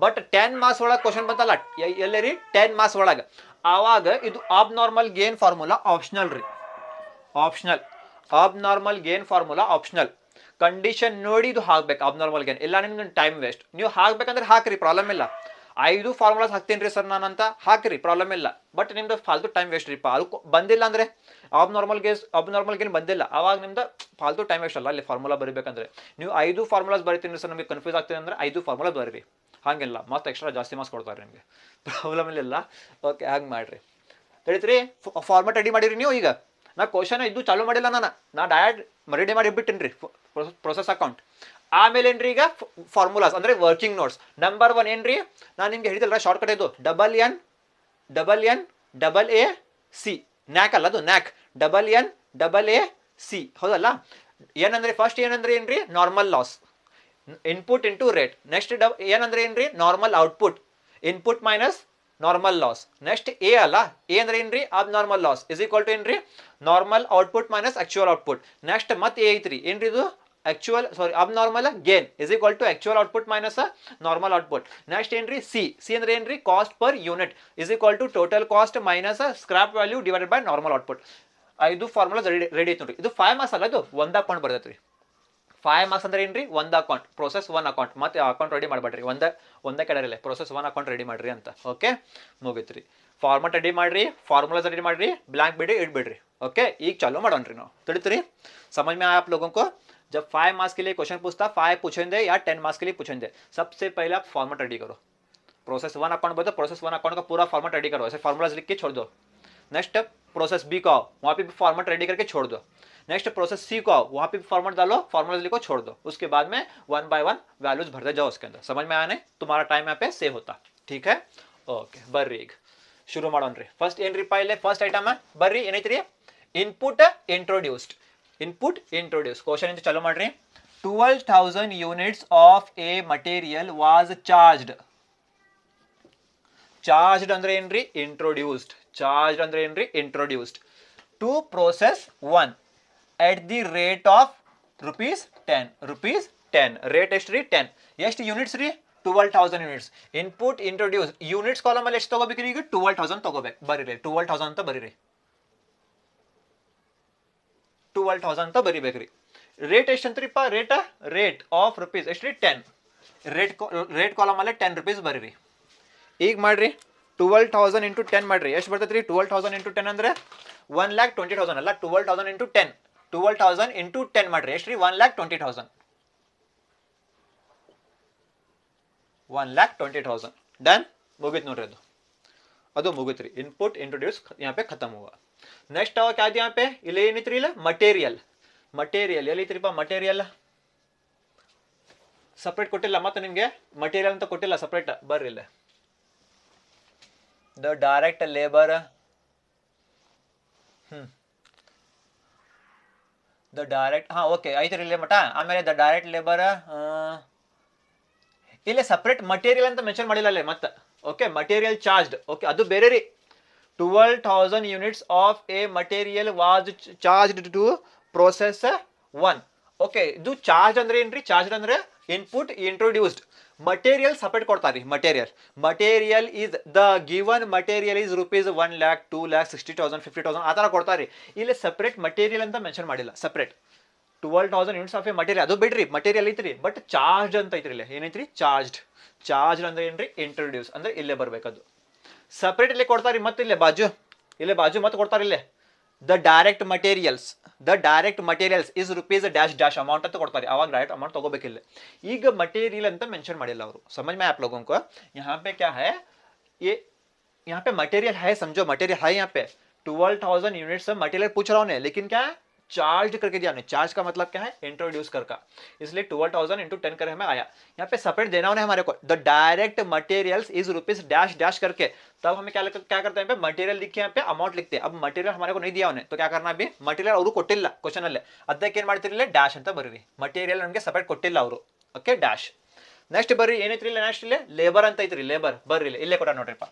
ಬಟ್ 10 ಮಾರ್ಕ್ಸ್ ಒಳಗೆ ಕ್ವಶನ್ ಬಂತಲ್ಲ ಎಲ್ಲರಿ 10 ಮಾರ್ಕ್ಸ್ ಒಳಗೆ ಆವಾಗ ಇದು abnormal gain formula optional abnormal gain formula optional. Condition ನೋಡಿ ಇದು ಹಾಕ್ಬೇಕು ಅಬ್ನಾರ್ಮಲ್ ಗೇನ್, ಇಲ್ಲ ನಿಮ್ಗೆ ಟೈಮ್ ವೇಸ್ಟ್. ನೀವು ಹಾಕ್ಬೇಕಂದ್ರೆ ಹಾಕ್ರಿ, ಪ್ರಾಬ್ಲಮ್ ಇಲ್ಲ. 5 ಫಾರ್ಮುಲಾಸ್ ಹಾಕ್ತೀನಿ ರೀ ಸರ್ ನಾನಂತ ಹಾಕ್ರಿ, ಪ್ರಾಬ್ಲಮ್ ಇಲ್ಲ. ಬಟ್ ನಿಮ್ದು ಫಾಲ್ತು ಟೈಮ್ ವೇಸ್ಟ್ ರೀ. ಅದು ಬಂದಿಲ್ಲ ಅಂದ್ರೆ ಅಬ್ನಾರ್ಮಲ್ ಗೇನ್ ಬಂದಿಲ್ಲ, ಅವಾಗ ನಿಮ್ದು ಫಾಲ್ತು ಟೈಮ್ ವೇಸ್ಟ್ ಅಲ್ಲ ಅಲ್ಲಿ ಫಾರ್ಮುಲಾ ಬರೀಬೇಕಂದ್ರೆ. ನೀವು 5 ಫಾರ್ಮುಲಾಸ್ ಬರೀತೀನಿ ಸರ್ ನಮಗೆ ಕನ್ಫ್ಯೂಸ್ ಆಗ್ತದೆ ಅಂದ್ರೆ 5 ಫಾರ್ಮುಲಾ ಬರೀರಿ, ಹಾಗಿಲ್ಲ ಮತ್ತೆ ಎಕ್ಸ್ಟ್ರಾ ಜಾಸ್ತಿ ಮಾರ್ಕ್ಸ್ ಕೊಡ್ತಾರೆ ನಿಮಗೆ, ಪ್ರಾಬ್ಲಮ್ ಇಲ್ಲ. ಓಕೆ, ಹಾಗೆ ಮಾಡಿರಿ. ತಿಳಿತ್ರಿ? ಫಾರ್ಮೆಟ್ ರೆಡಿ ಮಾಡಿರಿ ನೀವು. ಈಗ ನಾ ಕ್ವಶನ್ ಇದು ಚಾಲೂ ಮಾಡಿಲ್ಲ, ನಾ ಡೈರೆಕ್ಟ್ ರೆಡಿ ಮಾಡಿ ಇಟ್ಬಿಟ್ಟಿನಿ ರೀ ಪ್ರೊಸೆಸ್ ಅಕೌಂಟ್. ಆಮೇಲೆ ಏನ್ರಿ ಈಗ ಫಾರ್ಮುಲಾಸ್ ಅಂದ್ರೆ ವರ್ಕಿಂಗ್ ನೋಟ್ಸ್. ನಂಬರ್ 1 ಏನ್ರಿ, ನಾನು ನಿಮ್ಗೆ ಹೇಳಿದಲ್ಲ ಶಾರ್ಟ್ ಕಟ್ ಇದು NNAAC. ನ್ಯಾಕ್ ಅಲ್ಲ ಅದು, ನ್ಯಾಕ್. NNAAC ಹೌದಲ್ಲ. ಏನಂದ್ರೆ ಫಸ್ಟ್ ಏನಂದ್ರೆ ಏನ್ರಿ, normal loss, input into rate. Next ಏನಂದ್ರೆ ಏನ್ರಿ, normal output, input minus normal loss. Next A ಅಲ್ಲ, ಎ ಅಂದ್ರೆ ಏನ್ರಿ, abnormal loss is equal to ಏನ್ರಿ, normal output minus actual output. Next ಮತ್ತೆ ಎ ಐತ್ರಿ, ಏನ್ರಿ ಇದು, abnormal gain is equal to actual output minus normal output. Next ಏನ್ರಿ, C ಅಂದ್ರೆ ಏನ್ರಿ, cost per unit is equal to total cost minus scrap value divided by normal output. 5 formula ready ಐತಿ ನೋಡ್ರಿ. ಇದು 5 ಮಾರ್ಕ್ಸ್ ಅಲ್ಲ, ಇದು 1 ಅಕೌಂಟ್ ಬರ್ತೈತ್ರಿ. 5 marks ಅಂದ್ರೆ ಏನ್ರಿ, 1 ಅಕೌಂಟ್, ಪ್ರೊಸೆಸ್ 1 ಅಕೌಂಟ್. ಮತ್ತೆ ಅಕೌಂಟ್ ರೆಡಿ ಮಾಡ್ಬೇಡ್ರಿ, ಒಂದೇ ಕಡೆ ಪ್ರೊಸೆಸ್ 1 ಅಕೌಂಟ್ ರೆಡಿ ಮಾಡ್ರಿ ಅಂತ. ಓಕೆ, ಮುಗಿತ್ರಿ. ಫಾರ್ಮೆಟ್ ರೆಡಿ ಮಾಡ್ರಿ, ಫಾರ್ಮುಲಾಸ್ ರೆಡಿ ಮಾಡ್ರಿ, ಬ್ಲಾಂಕ್ ಬಿಡಿ ಇಡ್ಬಿಡ್ರಿ. ओके, ಈಗ ಚಾಲೂ ಮಾಡೋಣ್ರಿ ನಾವು. ತಿಳಿತ್ರಿ? समझ में आया आप लोगों को? जब 5 मार्क्स के लिए क्वेश्चन पूछता, 5 पूछेंगे या 10 मार्क्स के लिए पूछेंगे, सबसे पहले आप फॉर्मेट रेडी करो. प्रोसेस 1 अकाउंट बोलते, प्रोसेस 1 अकाउंट का पूरा फॉर्मेट रेडी करो, ऐसे फॉर्मूलाज लिख के छोड़ दो. नेक्स्ट प्रोसेस बी को आओ, वहाँ पे भी फॉर्मेट रेडी करके छोड़ दो. नेक्स्ट प्रोसेस सी को आओ, वहाँ पे भी फॉर्मेट डालो, फॉर्मूलाज लिखो, छोड़ दो. उसके बाद में 1 बाय 1 वैल्यूज भरते जाओ उसके अंदर. समझ में आया नहीं? तुम्हारा टाइम यहाँ पे सेव होता. ठीक है? ओके, ಬರ್ರಿ ಈಗ ಶುರು ಮಾಡೋಣ್ರಿ. ಫಸ್ಟ್ ಏನ್ರಿ ಪೈಲೆ ಫಸ್ಟ್ ಐಟಮ್ ಬರ್ರಿ, ಏನೈತ್ರಿ, input introduced. Input introduce question ಇಂದ ಚಾಲೂ ಮಾಡ್ರಿ. 12,000 units of a material was charged. charged ಅಂದ್ರೆ ಏನ್ರಿ, introduced. charged ಅಂದ್ರೆ ಏನ್ರಿ, introduced to process 1 at the rate of rupees 10. rupees 10 rate ಎಷ್ಟು ರೀ, 10. ಎಷ್ಟು ಯೂನಿಟ್ಸ್ ರೀ, 12,000 units. Input introduce units column ಅಲ್ಲಿ ಎಷ್ಟು ತಗೋಬೇಕ್ರಿ, ಈಗ 12,000 ತಗೋಬೇಕು. ಬರೀರಿ 12,000 ಅಂತ ಬರೀರಿ, 12,000 ಅಂತ ಬರಿಬೇಕ್ರಿ. ರೇಟ್ ಎಷ್ಟು ಅಂತ್ರಿಪ್ಪ, ರೇಟ್ ಆಫ್ ರುಪೀಸ್ ಎಷ್ಟು ರೀ, 10. ರೇಟ್ ಕಾಲಮ್ ಅಲ್ಲೇ 10 ರೂಪೀಸ್ ಬರೀರಿ. ಈಗ ಮಾಡ್ರಿ 12,000 ಇಂಟು 10 ಮಾಡ್ರಿ, ಎಷ್ಟು ಬರ್ತೈತ್ರಿ, 12,000 ಇಂಟು 10 ಅಂದ್ರೆ 1,20,000 ಅಲ್ಲ, 12,000 ಇಂಟು 10. 12,000 ಇಂಟು 10 ಮಾಡ್ರಿ, ಎಷ್ಟು ರೀ, 1,20,000. 1,20,000 ಡನ್, ಮುಗಿತ್ ನೋಡ್ರಿ. ಅದು ಮುಗಿತ್ರಿ. ಇನ್ಪುಟ್ ಇಂಟ್ರೊಡ್ಯೂಸ್ यहाँ पे खत्म हुआ. नेक्स्ट क्या यहाँ पे ಇಲ್ಲಿ ಏನಿತ್ರಿ, ಇಲ್ಲ ಮಟೀರಿಯಲ್. ಮಟೀರಿಯಲ್ ಎಲ್ಲಿತ್ರಿಪ್ಪ, ಮಟೀರಿಯಲ್ ಸಪ್ರೇಟ್ ಕೊಟ್ಟಿಲ್ಲ, ಮತ್ತೆ ನಿಮ್ಗೆ ಮಟೀರಿಯಲ್ ಅಂತ ಕೊಟ್ಟಿಲ್ಲ ಸಪ್ರೇಟ್. ಬರ್ರಿ ಇಲ್ಲ, the direct labour, the direct, ಹಾ ಓಕೆ ಐತ್ರಿ ಇಲ್ಲೇ ಮಟ. ಆಮೇಲೆ ದ ಡೈರೆಕ್ಟ್ ಲೇಬರ್ ಇಲ್ಲೇ ಸಪ್ರೇಟ್ ಮಟೀರಿಯಲ್ ಅಂತ ಮೆನ್ಷನ್ ಮಾಡಿಲ್ಲ ಅಲ್ಲೇ ಮತ್ತೆ. ಓಕೆ, ಮಟೀರಿಯಲ್ ಚಾರ್ಜ್ಡ್, ಓಕೆ ಅದು ಬೇರೆ ರೀ. 12,000 units of a material was charged to process 1. Okay, ಇದು ಚಾರ್ಜ್ ಅಂದ್ರೆ ಏನ್ರಿ, ಚಾರ್ಜ್ ಅಂದ್ರೆ ಇನ್ಪುಟ್ ಇಂಟ್ರೊಡ್ಯೂಸ್ಡ್. ಮಟೀರಿಯಲ್ ಸಪರೇಟ್ ಕೊಡ್ತಾರೆ. Material is the given material is rupees 1 lakh 2 lakh 60,000 50,000 ಆ ಥರ ಕೊಡ್ತಾರೆ. ಇಲ್ಲಿ ಸಪ್ರೇಟ್ ಮಟೀರಿಯಲ್ ಅಂತ ಮೆನ್ಷನ್ ಮಾಡಿಲ್ಲ. Separate 12,000 units of a material, ಅದು ಬಿಡ್ರಿ, ಮಟೀರಿಯಲ್ ಐತ್ರಿ, ಬಟ್ ಚಾರ್ಜ್ ಅಂತ ಐತ್ರಿ. ಇಲ್ಲಿ ಏನೈತ್ರಿ, ಚಾರ್ಜ್ ಅಂದ್ರೆ ಏನ್ರಿ, ಇಂಟ್ರೊಡ್ಯೂಸ್ ಅಂದ್ರೆ ಇಲ್ಲೇ ಬರ್ಬೇಕದು. ಸಪ್ರೇಟ್ ಇಲ್ಲಿ ಕೊಡ್ತಾರೆ, ಮತ್ತೆ ಇಲ್ಲೇ ಬಾಜು ಮತ್ತೆ ಕೊಡ್ತಾರೆ ಇಲ್ಲೇ. The direct materials is rupees dash amount ಅಂತ ಕೊಡ್ತಾರೆ. ಅವಾಗ ಡೈರೆಕ್ಟ್ ಅಮೌಂಟ್ ತಗೋಬೇಕಿಲ್ಲ. ಈಗ ಮಟೀರಿಯಲ್ ಅಂತ ಮೆನ್ಷನ್ ಮಾಡಿಲ್ಲ ಅವರು. समझ में आप लोगों को? यहाँ पे क्या है, ये यहाँ पे मटेरियल है, समझो मटेरियल है. यहाँ पे 12,000 यूनिट्स मटेरियल पूछ रहा हूँ, लेकिन क्या है, चार्ज करके दिया हमने. चार्ज का मतलब क्या है, इंट्रोड्यूस करका, इसलिए 12,000 इंटू 10 कर हमें आया. यहाँ पे सेपरेट देना उन्हें हमारे को. The direct materials is rupees dash करके, तब हमें क्या करते हैं, मटेरियल लिख के यहाँ पे अमाउंट लिखते हैं. अब मटेरियल हमारे को नहीं दिया उन्हें, तो क्या करना, अभी मटेरियल ಅವರು ಕೊಟ್ಟಿಲ್ಲ ಕ್ವಶನ್ ಅಲ್ಲೇ, ಅದಕ್ಕೆ ಏನು ಮಾಡ್ತಿರಲಿಲ್ಲ, ಡ್ಯಾಶ್ ಅಂತ ಬರೀರಿ. ಮಟೀರಿಯಲ್ ನಮಗೆ ಸಪರೇಟ್ ಕೊಟ್ಟಿಲ್ಲ ಅವರು. Okay, dash. ನೆಕ್ಸ್ಟ್ ಬರ್ರಿ, ಏನೈತ್ರಿ ಇಲ್ಲ, ನೆಕ್ಸ್ಟ್ ಇಲ್ಲೇ ಲೇಬರ್ ಅಂತ ಐತ್ರಿ. ಲೇಬರ್ ಬರ್ರಿ, ಇಲ್ಲೇ ಕೊಟ್ಟ ನೋಡ್ರಿಪ್ಪ,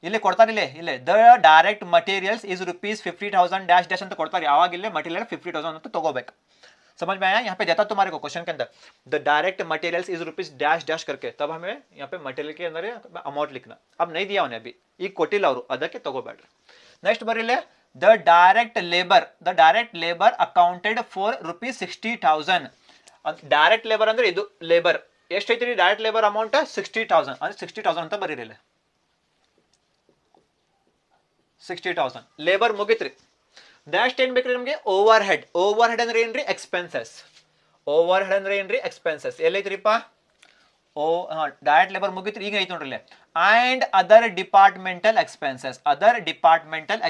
ಇಲ್ಲಿ ಕೊಡ್ತಾರೆ. ಇಲ್ಲೇ the direct materials is rupees 50,000 dash ಅಂತ ಕೊಡ್ತಾರೆ. ಆವಾಗ ಇಲ್ಲೇ ಮಟೀರಿಯಲ್ 50,000 ಅಂತ ತಗೋಬೇಕು. समझ में आया? यहाँ पे देता तुम्हारे को क्वेश्चन के अंदर the direct materials is rupees dash करके, तब हमें यहाँ पे मटेरियल के अंदर अमाउंट लिखना. अब नहीं दिया उन्हें, अभी ಈಗ ಕೊಟ್ಟಿಲ್ಲ ಅವರು, ಅದಕ್ಕೆ ತಗೋಬೇಡ್ರಿ. ನೆಕ್ಸ್ಟ್ ಬರೀಲೆ the direct labor accounted for rupees 60,000. Direct labour ಅಂದ್ರೆ ಇದು ಲೇಬರ್ ಎಷ್ಟೈತಿ ಡೈರೆಕ್ಟ್ ಲೇಬರ್ ಅಮೌಂಟ್ 60,000 ಅಂದ್ರೆ 60,000 ಅಂತ ಬರೀರಿ 60,000 ಲೇಬರ್ ಮುಗಿತ್ರಿ. ನೆಕ್ಸ್ಟ್ ಏನ್ ಬೇಕ್ರಿ ನಮಗೆ ಓವರ್ ಹೆಡ್ ಅಂದ್ರೆ ಏನ್ರಿ ಎಕ್ಸ್ಪೆನ್ಸಸ್. ಎಲ್ಲೈತ್ರಿಪ್ಪ ಡೈರೆಕ್ಟ್ ಲೇಬರ್ ಮುಗಿತ್ರಿ. ಈಗ ಐತಿ ನೋಡ್ರಿ ಅಂಡ್ ಅದರ್ ಡಿಪಾರ್ಟ್ಮೆಂಟಲ್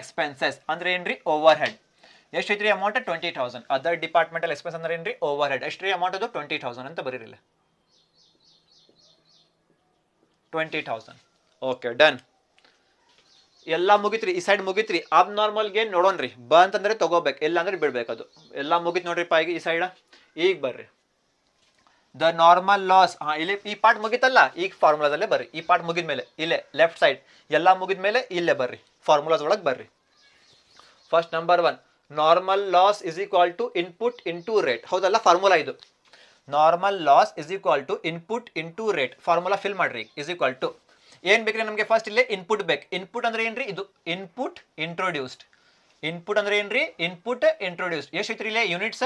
ಎಕ್ಸ್ಪೆನ್ಸಸ್ ಅಂದ್ರೆ ಏನ್ರಿ ಓವರ್ ಹೆಡ್. ಎಷ್ಟೈತ್ರಿ ಅಮೌಂಟ್ 20,000. ಅದರ್ ಡಿಪಾರ್ಟ್ಮೆಂಟಲ್ ಎಕ್ಸ್ಪೆನ್ಸ್ ಅಂದ್ರೆ ಏನ್ರಿ ಓವರ್ ಹೆಡ್. ಎಷ್ಟ್ರಿ ಅಮೌಂಟ್ ಅದು 20,000 ಅಂತ ಬರೀರಿ 20,000. Okay done. ಎಲ್ಲ ಮುಗಿತ್ರಿ, ಈ ಸೈಡ್ ಮುಗಿತ್ರಿ. ಅಬ್ ನಾರ್ಮಲ್ ಗೆ ನೋಡೋಣ್ರಿ. ಅಂತಂದ್ರೆ ತಗೋಬೇಕು, ಇಲ್ಲ ಅಂದ್ರೆ ಬಿಡ್ಬೇಕು. ಅದು ಎಲ್ಲ ಮುಗಿತ್ ನೋಡ್ರಿಪ್ಪ. ಈಗ ಈ ಸೈಡ್ ಈಗ ಬರ್ರಿ ದ ನಾರ್ಮಲ್ ಲಾಸ್. ಇಲ್ಲಿ ಈ ಪಾರ್ಟ್ ಮುಗಿತಲ್ಲ, ಈಗ ಫಾರ್ಮುಲಾದಲ್ಲೇ ಬರ್ರಿ. ಈ ಪಾರ್ಟ್ ಮುಗಿದ್ಮೇಲೆ ಇಲ್ಲೇ ಲೆಫ್ಟ್ ಸೈಡ್ ಎಲ್ಲ ಮುಗಿದ್ಮೇಲೆ ಇಲ್ಲೇ ಬರ್ರಿ, ಫಾರ್ಮುಲಾಸ್ ಒಳಗೆ ಬರ್ರಿ. First number 1 normal loss is equal to input into rate. ಹೌದಲ್ಲ ಫಾರ್ಮುಲಾ ಇದು. Normal loss is equal to input into rate. Formula fill ಮಾಡ್ರಿ. ಇಸ್ ಈಕ್ವಲ್ ಟು ಏನ್ ಬೇಕ್ರಿ ನಮಗೆ ಫಸ್ಟ್ ಇಲ್ಲೇ ಇನ್ಪುಟ್ ಬೇಕು. ಇನ್ಪುಟ್ ಅಂದ್ರೆ ಏನ್ರಿ ಇದು ಇನ್ಪುಟ್ ಇಂಟ್ರೊಡ್ಯೂಸ್ಡ್. ಇನ್ಪುಟ್ ಅಂದ್ರೆ ಏನ್ರಿ ಇನ್ಪುಟ್ ಇಂಟ್ರೊಡ್ಯೂಸ್ಡ್. ಎಷ್ಟು ಐತ್ರಿ ಇಲ್ಲೇ ಯೂನಿಟ್ಸ್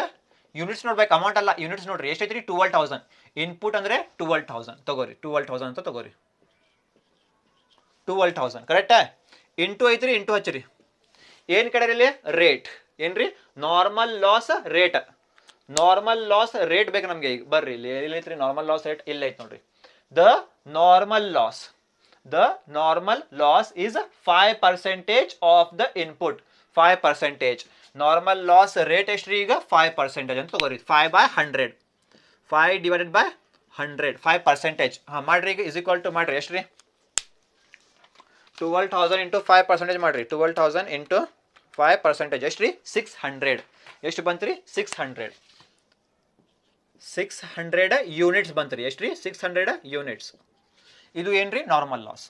ನೋಡ್ಬೇಕು, ಅಮೌಂಟ್ ಅಲ್ಲ, ಯೂನಿಟ್ಸ್ ನೋಡ್ರಿ. ಎಷ್ಟೈತ್ರಿ 12,000. ಇನ್ಪುಟ್ ಅಂದ್ರೆ 12,000 ತಗೋರಿ. 12,000 ಅಂತ ತಗೋರಿ. 12,000 ಕರೆಕ್ಟಾ. ಇಂಟು ಐತ್ರಿ, ಇಂಟು ಹಚ್ಚಿರಿ. ಏನ್ ಕಡೆ ಇಲ್ಲಿ ರೇಟ್ ಏನ್ರಿ normal loss rate. Normal loss rate ಬೇಕು ನಮ್ಗೆ. ಈಗ ಬರ್ರಿ ಇಲ್ಲಿ ಎಲ್ಲೈತ್ರಿ ನಾರ್ಮಲ್ ಲಾಸ್ ರೇಟ್. ಇಲ್ಲ ಐತಿ ನೋಡ್ರಿ. The normal loss is 5% of the input. 5%. Normal loss rate ಎಷ್ಟ್ರಿ ಈಗ 5% ಅಂತ ತಗೋರಿ. 5/100. 5 divided by 100 5%. ಮಾಡ್ರಿ. ಈಗ ಇಸ್ ಈಕ್ವಲ್ ಟು ಮಾಡ್ರಿ ಎಷ್ಟ್ರಿ 12,000 ಇಂಟು 5% ಮಾಡ್ರಿ. 12,000 ಇಂಟು 5% ಎಷ್ಟ್ರಿ 600. ಎಷ್ಟು ಬಂತ್ರಿ 600 ಯೂನಿಟ್ಸ್ ಬಂತ್ರಿ. ಎಷ್ಟ್ರಿ 600 ಯೂನಿಟ್ಸ್. ಇದು ಏನ್ರಿ ನಾರ್ಮಲ್ ಲಾಸ್.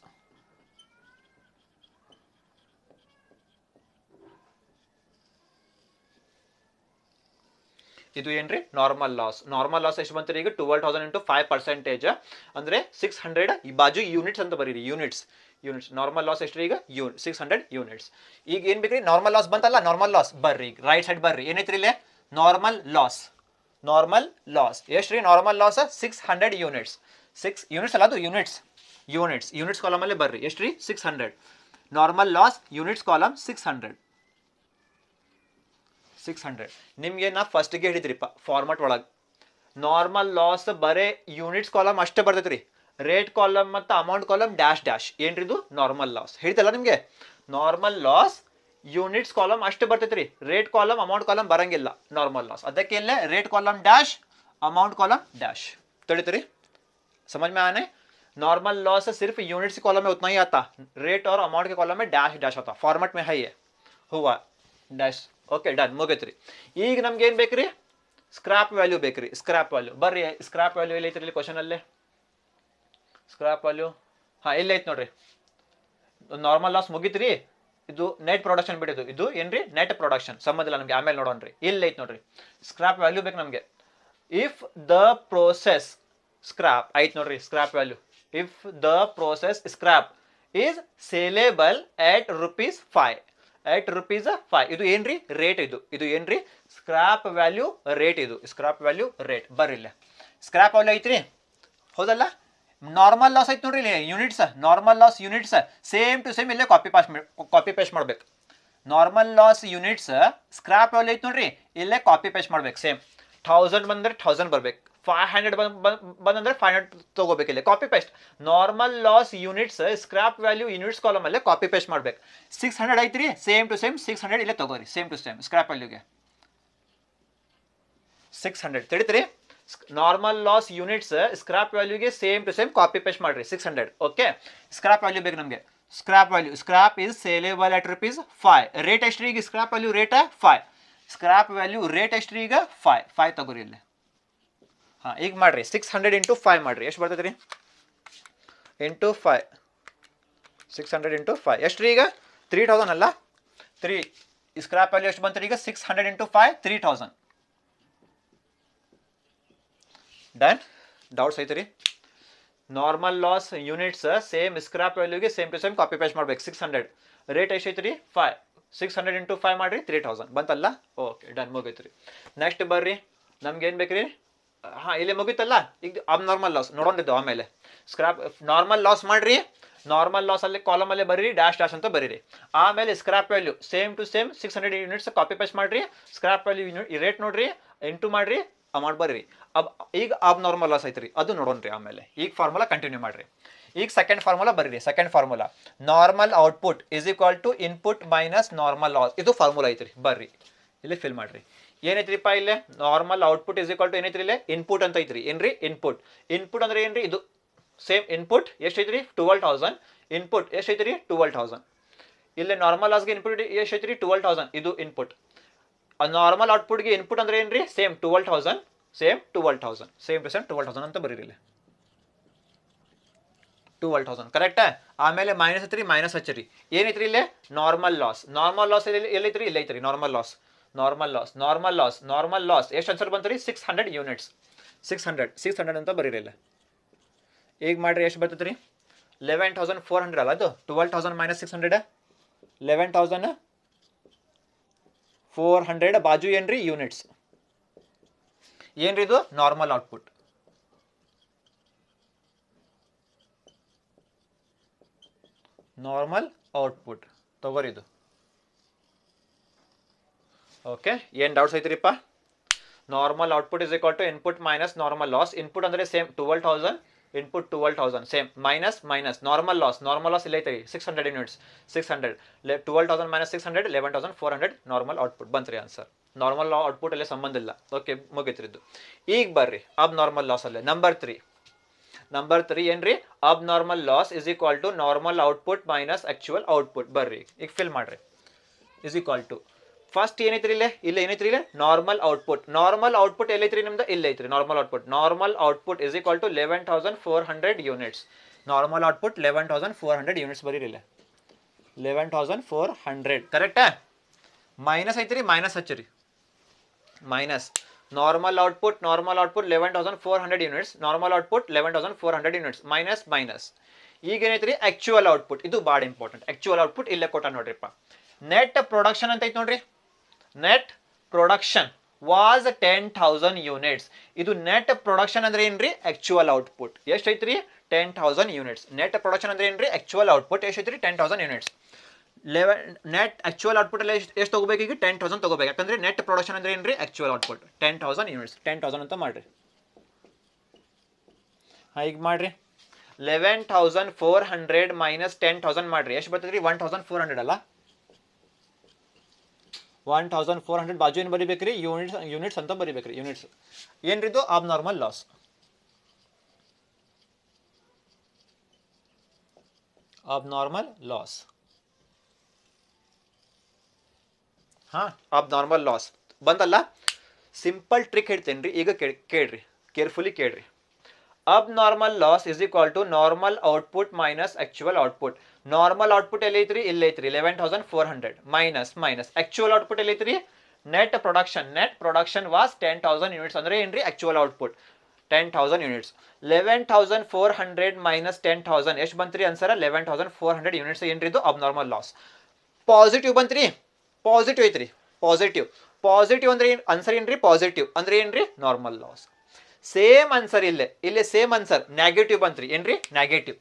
ಇದು ಏನ್ರಿ ನಾರ್ಮಲ್ ಲಾಸ್. ನಾರ್ಮಲ್ ಲಾಸ್ ಎಷ್ಟು ಬಂತ್ರಿ ಈಗ 12,000 ಇಂಟು 5% ಅಂದ್ರೆ 600. ಈ ಬಾಜು ಯೂನಿಟ್ಸ್ ಅಂತ ಬರೀರಿ. ಯೂನಿಟ್ಸ್. ನಾರ್ಮಲ್ ಲಾಸ್ ಎಷ್ಟ್ರಿ ಈಗ 600 ಯೂನಿಟ್ಸ್. ಈಗ ಏನ್ ಬೇಕ್ರಿ ನಾರ್ಮಲ್ ಲಾಸ್ ಬಂತಲ್ಲ. ನಾರ್ಮಲ್ ಲಾಸ್ ಬರ್ರಿ ರೈಟ್ ಸೈಡ್ ಬರ್ರಿ. ಏನೈತ್ರಿ ಇಲ್ಲೇ ನಾರ್ಮಲ್ ಲಾಸ್ ಎಷ್ಟ್ರಿ ನಾರ್ಮಲ್ ಲಾಸ್ 600 ಯೂನಿಟ್ಸ್. 6 ಯೂನಿಟ್ಸ್ ಅಲ್ಲ, ಅದು ಯೂನಿಟ್ಸ್ ಕಾಲಮ್ ಅಲ್ಲಿ ಬರ್ರಿ. ಎಷ್ಟ್ರಿ 600. Normal loss units column 600. ನಿಮ್ಗೆ ನಾ ಫಸ್ಟ್ಗೆ ಹೇಳಿದ್ರಿಪ್ಪ ಫಾರ್ಮೆಟ್ ಒಳಗೆ ನಾರ್ಮಲ್ ಲಾಸ್ ಬರೇ ಯೂನಿಟ್ಸ್ ಕಾಲಮ್ ಅಷ್ಟೇ ಬರ್ತೈತ್ರಿ. ರೇಟ್ ಕಾಲಮ್ ಮತ್ತು ಅಮೌಂಟ್ ಕಾಲಮ್ ಡ್ಯಾಶ್ ಏನ್ರಿದು ನಾರ್ಮಲ್ ಲಾಸ್. ಹೇಳಿದಲ್ಲ ನಿಮಗೆ ನಾರ್ಮಲ್ ಲಾಸ್ ಯೂನಿಟ್ಸ್ ಕಾಲಮ್ ಅಷ್ಟೇ ಬರ್ತೈತ್ರಿ. ರೇಟ್ ಕಾಲಮ್ ಅಮೌಂಟ್ ಕಾಲಮ್ ಬರಂಗಿಲ್ಲ ನಾರ್ಮಲ್ ಲಾಸ್. ಅದಕ್ಕೆ ಇಲ್ಲೇ rate column dash amount column dash. तड़ी समझ में आने. नॉर्मल लॉस सिर्फ यूनिट्स कॉलम में उतना ही आता, रेट और अमाउंट के कॉलम में डैश डैश आता. फॉर्मेट में है ये हुआ डैश. Okay done मुगैತ್ರಿ. ಈಗ ನಮಗೆ ಏನು ಬೇಕ್ರಿ ಸ್ಕ್ರಾಪ್ ವ್ಯಾಲ್ಯೂ ಬೇಕ್ರಿ. ಸ್ಕ್ರಾಪ್ ವ್ಯಾಲ್ಯೂ ಬರ್ರಿ. ಸ್ಕ್ರಾಪ್ ವ್ಯಾಲ್ಯೂ ಎಲ್ಲಿ ಐತ್ರಿ ಕ್ವಶನ್ ಅಲ್ಲಿ. ಸ್ಕ್ರಾಪ್ ವ್ಯಾಲ್ಯೂ ಇಲ್ಲಿ ಐತ್ ನೋಡ್ರಿ. ನಾರ್ಮಲ್ ಲಾಸ್ ಮುಗಿತ್ರಿ. ಇದು ನೆಟ್ ಪ್ರೊಡಕ್ಷನ್ ಬಿಟ್ಟಿದ್ದು. ಇದು ಏನ್ರಿ ನೆಟ್ ಪ್ರೊಡಕ್ಷನ್ ಸಂಬಂಧ ಇಲ್ಲ ನಮಗೆ, ಆಮೇಲೆ ನೋಡೋಣ್ರಿ. ಇಲ್ಲಿ ಐತ್ ನೋಡ್ರಿ ಸ್ಕ್ರಾಪ್ ವ್ಯಾಲ್ಯೂ ಬೇಕು ನಮಗೆ. ಇಫ್ ದ ಪ್ರೋಸೆಸ್ ಸ್ಕ್ರಾಪ್ ಐತ್ ನೋಡ್ರಿ scrap value. If the process scrap is saleable at ₹5 at ₹5. ಇದು ಏನ್ರಿ ರೇಟ್. ಇದು ಏನ್ರಿ ಸ್ಕ್ರಾಪ್ ವ್ಯಾಲ್ಯೂ ರೇಟ್. ಇದು ಸ್ಕ್ರಾಪ್ ವ್ಯಾಲ್ಯೂ ರೇಟ್. ಬರ್ರಿಲ್ಲ ಸ್ಕ್ರಾಪ್ ವ್ಯಾಲ್ಯೂ ಐತ್ರಿ ಹೌದಲ್ಲ. ನಾರ್ಮಲ್ ಲಾಸ್ ಐತಿ ನೋಡ್ರಿ ಇಲ್ಲಿ units. Normal loss units same to same ಇಲ್ಲೇ ಕಾಪಿ ಪೇಸ್ಟ್ ಮಾಡ್ಬೇಕು. Normal loss units scrap value ಐತಿ ನೋಡ್ರಿ ಇಲ್ಲೇ ಕಾಪಿ ಪೇಸ್ಟ್ ಮಾಡ್ಬೇಕು. ಸೇಮ್ 1000 ಬಂದ್ರೆ 1000 ಬರ್ಬೇಕು. 500 ಬಂದ್ರೆ 500 ತಗೋಬೇಕು. ಇಲ್ಲಿ copy paste. Normal loss units scrap value units column ಅಲ್ಲೇ ಕಾಪಿ ಪೇಸ್ಟ್ ಮಾಡ್ಬೇಕು. 600 ಐತ್ರಿ ಸೇಮ್ ಟು ಸೇಮ್ 600 ಇಲ್ಲೇ ತಗೋರಿ. ಸೇಮ್ ಟು ಸೇಮ್ ಸ್ಕ್ರಾಪ್ ವ್ಯಾಲ್ಯೂಗೆ 600 ತಿಳಿತ್ರಿ. ನಾರ್ಮಲ್ ಲಾಸ್ ಯೂನಿಟ್ಸ್ ಸ್ಕ್ರಾಪ್ ವ್ಯಾಲ್ಯೂಗೆ same to same copy paste ಮಾಡ್ರಿ 600. ಓಕೆ ಸ್ಕ್ರಾಪ್ ವ್ಯಾಲ್ಯೂ ಬೇಕು ನಮಗೆ. Scrap value scrap is saleable at ₹5. Rate ಎಷ್ಟ್ರಿ ಈಗ scrap value rate 5. Scrap value rate ಎಷ್ಟ್ರಿ ಈಗ 5 ತಗೋರಿ ಇಲ್ಲಿ. ಈಗ ಮಾಡ್ರಿ 600 ಇಂಟು 5 ಮಾಡ್ರಿ. ಎಷ್ಟು ಬರ್ತೈತೆ ರೀ ಇಂಟು 5. 600 ಇಂಟು 5 ಎಷ್ಟು ರೀ ಈಗ 3000 ಅಲ್ಲ. 3 ಸ್ಕ್ರಾಪ್ ವ್ಯಾಲ್ಯೂ ಎಷ್ಟು ಬಂತು ಈಗ 600 ಇಂಟು 5 3000. ಡನ್. ಡೌಟ್ಸ್ ಐತೆ ರೀ. Normal loss units same scrap ವ್ಯಾಲ್ಯೂಗೆ same to same copy paste ಮಾಡ್ಬೇಕು. 600 ರೇಟ್ ಎಷ್ಟು ಐತೆ ರೀ 5. 600 ಇಂಟು 5 ಮಾಡಿರಿ 3000 ಬಂತಲ್ಲ. ಓಕೆ ಡನ್, ಮುಗೀತು ರೀ. ನೆಕ್ಸ್ಟ್ ಬರ್ರಿ, ನಮ್ಗೆ ಏನು ಬೇಕ್ರಿ? ಹಾಂ, ಇಲ್ಲಿ ಮುಗೀತಲ್ಲ. ಈಗ ಅಬ್ನಾರ್ಮಲ್ ಲಾಸ್ ನೋಡೋಣಿದ್ದು ಆಮೇಲೆ. ಸ್ಕ್ರಾಪ್ ನಾರ್ಮಲ್ ಲಾಸ್ ಮಾಡಿರಿ. ನಾರ್ಮಲ್ ಲಾಸ್ ಅಲ್ಲಿ ಕಾಲಮ್ ಅಲ್ಲೇ ಬರೀರಿ, ಡ್ಯಾಶ್ ಡ್ಯಾಶ್ ಅಂತ ಬರೀರಿ. ಆಮೇಲೆ scrap value same to same 600 units copy paste ಮಾಡಿರಿ. ಸ್ಕ್ರಾಪ್ ವ್ಯಾಲ್ಯೂ ರೇಟ್ ನೋಡ್ರಿ, ಇಂಟು ಮಾಡಿರಿ, ಅಮೌಂಟ್ ಬರೀರಿ. ಈಗ ನಾರ್ಮಲ್ ಲಾಸ್ ಐತ್ರಿ, ಅದು ನೋಡೋಣ್ರಿ ಆಮೇಲೆ. ಈಗ ಫಾರ್ಮುಲಾ ಕಂಟಿನ್ಯೂ ಮಾಡಿರಿ. ಈಗ ಸೆಕೆಂಡ್ ಫಾರ್ಮುಲಾ ಬರೀರಿ. Second formula normal output is equal to input minus normal loss. ಇದು ಫಾರ್ಮುಲಾ ಐತ್ರಿ, ಬರ್ರಿ ಇಲ್ಲಿ ಫಿಲ್ ಮಾಡ್ರಿ. ಏನೈತ್ರಿಪ್ಪ ಇಲ್ಲೇ? Normal output is equal to ಏನೈತ್ರಿ ಇಲ್ಲೇ? ಇನ್ಪುಟ್ ಅಂತ ಐತ್ರಿ. ಏನ್ರಿ? ಇನ್ಪುಟ್. ಇನ್ಪುಟ್ ಅಂದ್ರೆ ಏನ್ರಿ? ಇದು ಸೇಮ್ ಇನ್ಪುಟ್ ಎಷ್ಟೈತ್ರಿ? 12,000. ಇನ್ಪುಟ್ ಎಷ್ಟೈತ್ರಿ? 12,000. ಇಲ್ಲಿ ನಾರ್ಮಲ್ ಲಾಸ್ಗೆ ಇನ್ಪುಟ್ ಎಷ್ಟೈತ್ರಿ? 12,000. ಇದು ಇನ್ಪುಟ್. ನಾರ್ಮಲ್ ಔಟ್ಪುಟ್ಗೆ ಇನ್ಪುಟ್ ಅಂದ್ರೆ ಏನ್ರಿ? Same 12,000. Same 12,000. Same to same 12,000 ಅಂತ ಬರೀರಿ ಇಲ್ಲಿ. 12,000 ಕರೆಕ್ಟಾ? ಆಮೇಲೆ ಮೈನಸ್ ಐತ್ರಿ, ಮೈನಸ್ ಹಚ್ಚಿರಿ. ಏನೈತ್ರಿ ಇಲ್ಲೇ? Normal loss. ನಾರ್ಮಲ್ ಲಾಸ್ ಎಲ್ಲೈತ್ರಿ? ಇಲ್ಲ ಐತ್ರಿ normal loss. Normal loss, normal loss, normal loss ಎಷ್ಟು ಆನ್ಸರ್ ಬಂತು ರೀ? 600 ಯೂನಿಟ್ಸ್. 600 ಅಂತ ಬರೀರಿ ಇಲ್ಲ. ಈಗ ಮಾಡ್ರಿ, ಎಷ್ಟು ಬರ್ತೈತೆ ರೀ? 11,400 ಅಲ್ಲ ಅದು? 12,000 ಮೈನಸ್ 600 11,400 ಬಾಜು ಏನ್ರಿ? ಯೂನಿಟ್ಸ್. ಏನ್ರಿ ಇದು? Normal output. ನಾರ್ಮಲ್ ಔಟ್ಪುಟ್ ತಗೋರಿ ಇದು. ಓಕೆ, ಏನು ಡೌಟ್ಸ್ ಐತ್ರಿಪ್ಪ? Normal output is equal to input minus normal loss. Input ಅಂದರೆ same 12,000, input 12,000 same, minus minus normal loss. Normal loss ಇಲ್ಲ ಐತ್ರಿ 600 ಯೂನಿಟ್ಸ್. 600 12,000 ಮೈನಸ್ 600 11,400 ನಾರ್ಮಲ್ ಔಟ್ಪುಟ್ ಬಂತ್ರಿ ಆನ್ಸರ್. ನಾರ್ಮಲ್ ಔಟ್ಪುಟ್ ಅಲ್ಲೇ ಸಂಬಂಧ ಇಲ್ಲ. ಓಕೆ, ಮುಗಿತ್ರಿದ್ದು. ಈಗ ಬರ್ರಿ ಅಬ್ ನಾರ್ಮಲ್ ಲಾಸ್ ಅಲ್ಲೇ ನಂಬರ್ 3. ನಂಬರ್ 3 ಏನ್ರಿ? Abnormal loss is equal to normal output minus actual output. ಬರ್ರಿ ಈಗ ಫಿಲ್ ಮಾಡ್ರಿ. ಇಸ್ ಈಕ್ವಲ್ ಟು ಫಸ್ಟ್ ಏನೈತ್ರಿ ಇಲ್ಲೇ? ಇಲ್ಲ ಏನೈತ್ರಿ ಇಲ್ಲೇ? Normal output. ನಾರ್ಮಲ್ ಔಟ್ಪುಟ್ ಎಲ್ಲೈತ್ರಿ ನಿಮ್ದು? ಇಲ್ಲ ಐತ್ರಿ normal output. Normal output is equal to 11,400 units. Normal output 11,400 units ಬರೀರಿ ಇಲ್ಲ. 11,400 ಕರೆಕ್ಟಾ? ಮೈನಸ್ ಐತ್ರಿ, ಮೈನಸ್ ಹಚ್ಚಿರಿ. Minus normal output 11,400 units. Normal output 11,400 units minus minus. ಈಗ ಏನೈತ್ರಿ? Actual output. ಇದು ಭಾಳ ಇಂಪಾರ್ಟೆಂಟ್. ಆಕ್ಚುಯಲ್ ಔಟ್ಪುಟ್ ಇಲ್ಲೇ ಕೊಟ್ಟ ನೋಡ್ರಿಪ್ಪ. ನೆಟ್ ಪ್ರೊಡಕ್ಷನ್ ಅಂತ ಐತಿ ನೋಡ್ರಿ. Net production was 10,000 units. ಇದು ನೆಟ್ ಪ್ರೊಡಕ್ಷನ್ ಅಂದ್ರೆ ಏನ್ರಿ? Actual output. ಎಷ್ಟು ಐತ್ರಿ? 10,000 ಯೂನಿಟ್ಸ್. ನೆಟ್ ಪ್ರೊಡಕ್ಷನ್ ಅಂದ್ರೆ ಏನ್ರಿ? ಆಕ್ಚುಯಲ್ ಔಟ್ಪುಟ್ ಎಷ್ಟು ಐತ್ರಿ? 10,000 ಯೂನಿಟ್ಸ್. ನೆಟ್ ಆಕ್ಚುಯಲ್ ಔಟ್ಪುಟ್ ಅಲ್ಲಿ ಎಷ್ಟು ತಗೋಬೇಕು? ಈಗ 10,000 ತಗೋಬೇಕು. ಯಾಕಂದ್ರೆ ನೆಟ್ ಪ್ರೊಡಕ್ಷನ್ ಅಂದ್ರೆ ಏನ್ರಿ? Actual output 10,000 units. 10,000 ಅಂತ ಮಾಡ್ರಿ. ಈಗ ಮಾಡ್ರಿ 11,400 ಮೈನಸ್ 10,000 ಮಾಡ್ರಿ. ಎಷ್ಟು ಬರ್ತದ್ರಿ? 1,400 ಅಲ್ಲ? 1,400 ಬಾಜು ಏನು ಬರಿಬೇಕ್ರಿ? ಯೂನಿಟ್ಸ್ ಅಂತ ಬರಿಬೇಕ್ರಿ. ಯೂನಿಟ್ಸ್ ಏನ್ರಿದು? Abnormal loss. Abnormal loss. ಹಾ, ಅಬ್ ನಾರ್ಮಲ್ ಲಾಸ್ ಬಂತಲ್ಲ? ಸಿಂಪಲ್ ಟ್ರಿಕ್ ಹೇಳ್ತೇನೆ ರೀ. ಈಗ ಕೇಳ್ರಿ, ಕೇರ್ಫುಲಿ ಕೇಳ್ರಿ. Abnormal loss is equal to normal output minus actual output. Normal output ಎಲ್ಲೈತ್ರಿ? ಇಲ್ಲೈತ್ರಿ 11,400 ಮೈನಸ್ ಮೈನಸ್ ಆಕ್ಚುಯಲ್ ಔಟ್ಪುಟ್ ಎಲ್ಲೈತ್ರಿ? Net production was 10,000 units. ಅಂದ್ರೆ ಏನ್ರಿ? Actual output 10,000 units. 11,400 ಮೈನಸ್ 10,000 ಎಷ್ಟು ಬಂತ್ರಿ ಆನ್ಸರ್? 11,400 ಯೂನಿಟ್ಸ್. ಏನ್ರಿ ಇದು? ಅಬ್ ನಾರ್ಮಲ್ ಲಾಸ್. ಪಾಸಿಟಿವ್ ಬಂತ್ರಿ? ಪಾಸಿಟಿವ್ ಐತ್ರಿ. ಪಾಸಿಟಿವ್ ಅಂದ್ರೆ ಆನ್ಸರ್ ಏನ್ರಿ? ಪಾಸಿಟಿವ್ ಅಂದ್ರೆ ಏನ್ರಿ? Normal loss. ಸೇಮ್ ಆನ್ಸರ್ ಇಲ್ಲೇ ಸೇಮ್ ಆನ್ಸರ್ ನೆಗೆಟಿವ್ ಬಂತ್ರಿ. ಏನ್ರಿ? ನೆಗೆಟಿವ್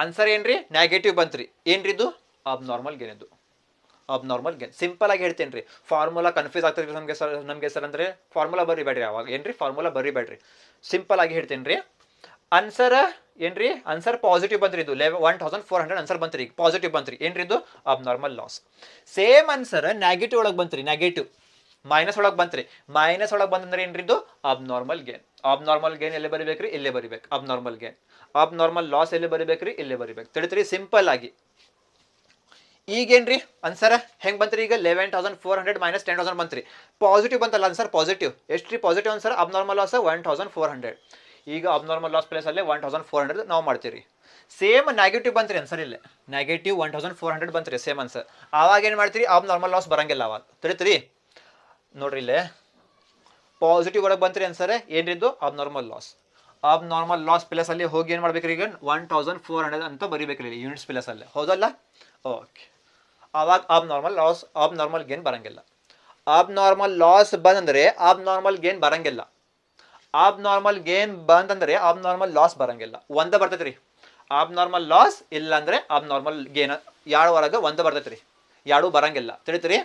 ಆನ್ಸರ್ ಏನ್ರಿ? ನೆಗೆಟಿವ್ ಬಂತ್ರಿ. ಏನ್ರಿ ಇದು? ಅಬ್ ನಾರ್ಮಲ್ ಗೇನ್. ಇದು ಅಬ್ ನಾರ್ಮಲ್ ಗೇನ್. ಸಿಂಪಲ್ ಆಗಿ ಹೇಳ್ತೇನೆ ರೀ. ಫಾರ್ಮುಲಾ ಕನ್ಫ್ಯೂಸ್ ಆಗ್ತದೆ ನಮಗೆ ಸರ್ ಅಂದ್ರೆ ಫಾರ್ಮುಲಾ ಬರಿಬೇಡ್ರಿ. ಅವಾಗ ಏನ್ರಿ? ಫಾರ್ಮುಲಾ ಬರಿಬೇಡ್ರಿ. ಸಿಂಪಲ್ ಆಗಿ ಹೇಳ್ತೇನೆ ರೀ. ಆನ್ಸರ್ ಏನ್ರಿ? ಆನ್ಸರ್ ಪಾಸಿಟಿವ್ ಬಂತ್ರಿ. ಇದು 1,400 ಆನ್ಸರ್ ಬಂತ್ರಿ. ಈಗ ಪಾಸಿಟಿವ್ ಬಂತ್ರಿ. ಏನ್ರಿ ಇದು? ಅಬ್ normal loss. Same answer negative ಒಳಗೆ ಬಂತ್ರಿ. ನೆಗೆಟಿವ್ ಮೈನಸ್ ಒಳಗೆ ಬಂತ್ರಿ. ಮೈನಸ್ ಒಳಗೆ ಬಂದ್ರೆ ಏನ್ರಿ ಇದು? ಅಬ್ ನಾರ್ಮಲ್ ಗೇನ್. ಅಬ್ ನಾರ್ಮಲ್ ಗೇನ್ ಎಲ್ಲಿ ಬರಿಬೇಕ್ರಿ? ಇಲ್ಲೇ ಬರಿಬೇಕು. ಅಬ್ ನಾರ್ಮಲ್ ಗೇನ್. ಅಬ್ ನಾರ್ಮಲ್ ಲಾಸ್ ಎಲ್ಲಿ ಬರಿಬೇಕ್ರಿ? ಇಲ್ಲೇ ಬರಿಬೇಕು. ತಿಳಿತ್ರಿ? ಸಿಂಪಲ್ ಆಗಿ. ಈಗೇನ್ರಿ ಆನ್ಸರ್ ಹೆಂಗ್ ಬಂತ್ರಿ? ಈಗ 11,400 ಮೈನಸ್ 10,000 ಬಂತ್ರಿ. ಪಾಸಿಟಿವ್ ಬಂತಲ್ಲ ಆನ್ಸರ್? ಪಾಸಿಟಿವ್ ಎಷ್ಟ್ರಿ? ಪಾಸಿಟಿವ್ ಆನ್ಸರ್ ಅಬ್ ನಾರ್ಮಲ್ ಲಾಸ್ 1,400. ಈಗ ಅಬ್ ನಾರ್ಮಲ್ ಲಾಸ್ ಪ್ಲೇಸ್ ಅಲ್ಲೇ 1,400 ನಾವು ಮಾಡ್ತೀರಿ. ಸೇಮ್ ನೆಗೆಟಿವ್ ಬಂತ್ರಿ ಆನ್ಸರ್. ಇಲ್ಲೇ ನೆಗೆಟಿವ್ 1,400 ಬಂತ್ರಿ. Same answer. ಆವಾಗ ಏನು ಮಾಡ್ತೀರಿ? ಅಬ್ ನಾರ್ಮಲ್ ಲಾಸ್ ಬರಂಗಿಲ್ಲ ಅವಾಗ. ತಿಳಿತ್ರಿ? ನೋಡ್ರಿ ಇಲ್ಲೇ ಪಾಸಿಟಿವ್ ಒಳಗೆ ಬಂತ್ರಿ ಆನ್ಸರ್. ಏನ್ರಿದ್ದು? ಅಬ್ normal loss. Abnormal loss place ಅಲ್ಲಿ ಹೋಗಿ ಏನು ಮಾಡ್ಬೇಕ್ರಿ? ಈಗ 1,400 ಅಂತ ಬರಿಬೇಕ್ರಿ ಯೂನಿಟ್ಸ್ ಪ್ಲೇಸ್ ಅಲ್ಲೇ. ಹೌದಲ್ಲ? ಓಕೆ. ಆವಾಗ ಅಬ್ನಾರ್ಮಲ್ ಗೇನ್ ಬರಂಗಿಲ್ಲ. ಅಬ್ನಾರ್ಮಲ್ ಲಾಸ್ ಬಂದ್ರೆ ಅಬ್ನಾರ್ಮಲ್ ಗೇನ್ ಬರಂಗಿಲ್ಲ. ಅಬ್ನಾರ್ಮಲ್ ಗೇನ್ ಬಂದಂದ್ರೆ ಅಬ್ನಾರ್ಮಲ್ ಲಾಸ್ ಬರಂಗಿಲ್ಲ. ಒಂದ ಬರ್ತೈತ್ರಿ ಅಬ್ನಾರ್ಮಲ್ ಲಾಸ್, ಇಲ್ಲ ಅಂದ್ರೆ ಅಬ್ನಾರ್ಮಲ್ ಗೇನ್, ಎರಡು ಒಳಗೆ ಒಂದ ಬರ್ತೈತ್ರಿ, ಎರಡು ಬರಂಗಿಲ್ಲ. ತಿಳಿತೀರಿ?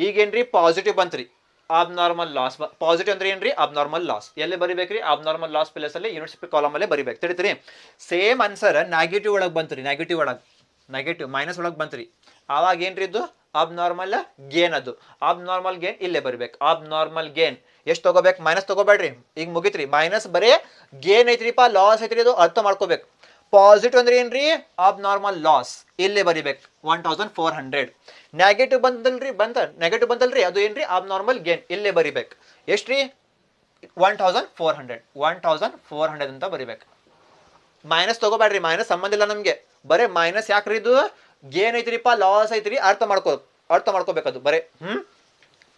ಈಗೇನ್ರಿ ಪಾಸಿಟಿವ್ ಬಂತ್ರಿ ಅಬ್ನಾರ್ಮಲ್ ಲಾಸ್. ಪಾಸಿಟಿವ್ ಅಂದ್ರೆ ಏನ್ರಿ? Abnormal loss. ಎಲ್ಲಿ ಬರಿಬೇಕ್ರಿ? ಅಬ್ನಾರ್ಮಲ್ ಲಾಸ್ ಪ್ಲೇಸ್ ಅಲ್ಲಿ ಯೂನಿಟ್ಸ್ ಕಾಲಮ್ ಅಲ್ಲೇ ಬರಿಬೇಕು. ತಿಳಿತೀರಿ? ಸೇಮ್ ಆನ್ಸರ್ ನೆಗೆಟಿವ್ ಒಳಗೆ ಬಂತ್ರಿ, ನೆಗೆಟಿವ್ ಮೈನಸ್ ಒಳಗೆ ಬಂತ್ರಿ. ಆವಾಗ ಏನ್ರಿ ಇದು? Abnormal gain. ಅದು ಅಬ್ನಾರ್ಮಲ್ ಗೇನ್ ಇಲ್ಲೇ ಬರಿಬೇಕು. ಅಬ್ನಾರ್ಮಲ್ ಗೇನ್ ಎಷ್ಟು ತಗೋಬೇಕು? ಮೈನಸ್ ತಗೋಬೇಡ್ರಿ. ಈಗ ಮುಗಿತ್ರಿ, ಮೈನಸ್ ಬರೇ ಗೇನ್ ಐತ್ರಿಪ್ಪ, ಲಾಸ್ ಐತ್ರಿ, ಅದು ಅರ್ಥ ಮಾಡ್ಕೋಬೇಕು. ಪಾಸಿಟಿವ್ ಅಂದ್ರೆ ಏನ್ರಿ? ಅಬ್ನಾರ್ಮಲ್ ಲಾಸ್, ಇಲ್ಲೇ ಬರಿಬೇಕು 1400. ನೆಗೆಟಿವ್ ನೆಗೆಟಿವ್ ಬಂದಲ್ರಿ, ಅದು ಏನ್ರಿ? ಅಬ್ನಾರ್ಮಲ್ ಗೇನ್, ಇಲ್ಲೇ ಬರಿಬೇಕು. ಎಷ್ಟ್ರಿ? 1400 ಅಂತ ಬರಿಬೇಕು. ಮೈನಸ್ ತಗೋಬೇಡ್ರಿ, ಮೈನಸ್ ಸಂಬಂಧ ಇಲ್ಲ ನಮಗೆ. ಬರೇ ಮೈನಸ್ ಯಾಕ್ರಿ? ಇದು ಗೇನ್ ಐತ್ರಿಪ್ಪ, ಲಾಸ್ ಐತ್ರಿ, ಅರ್ಥ ಮಾಡ್ಕೋಬೇಕದು ಬರೇ.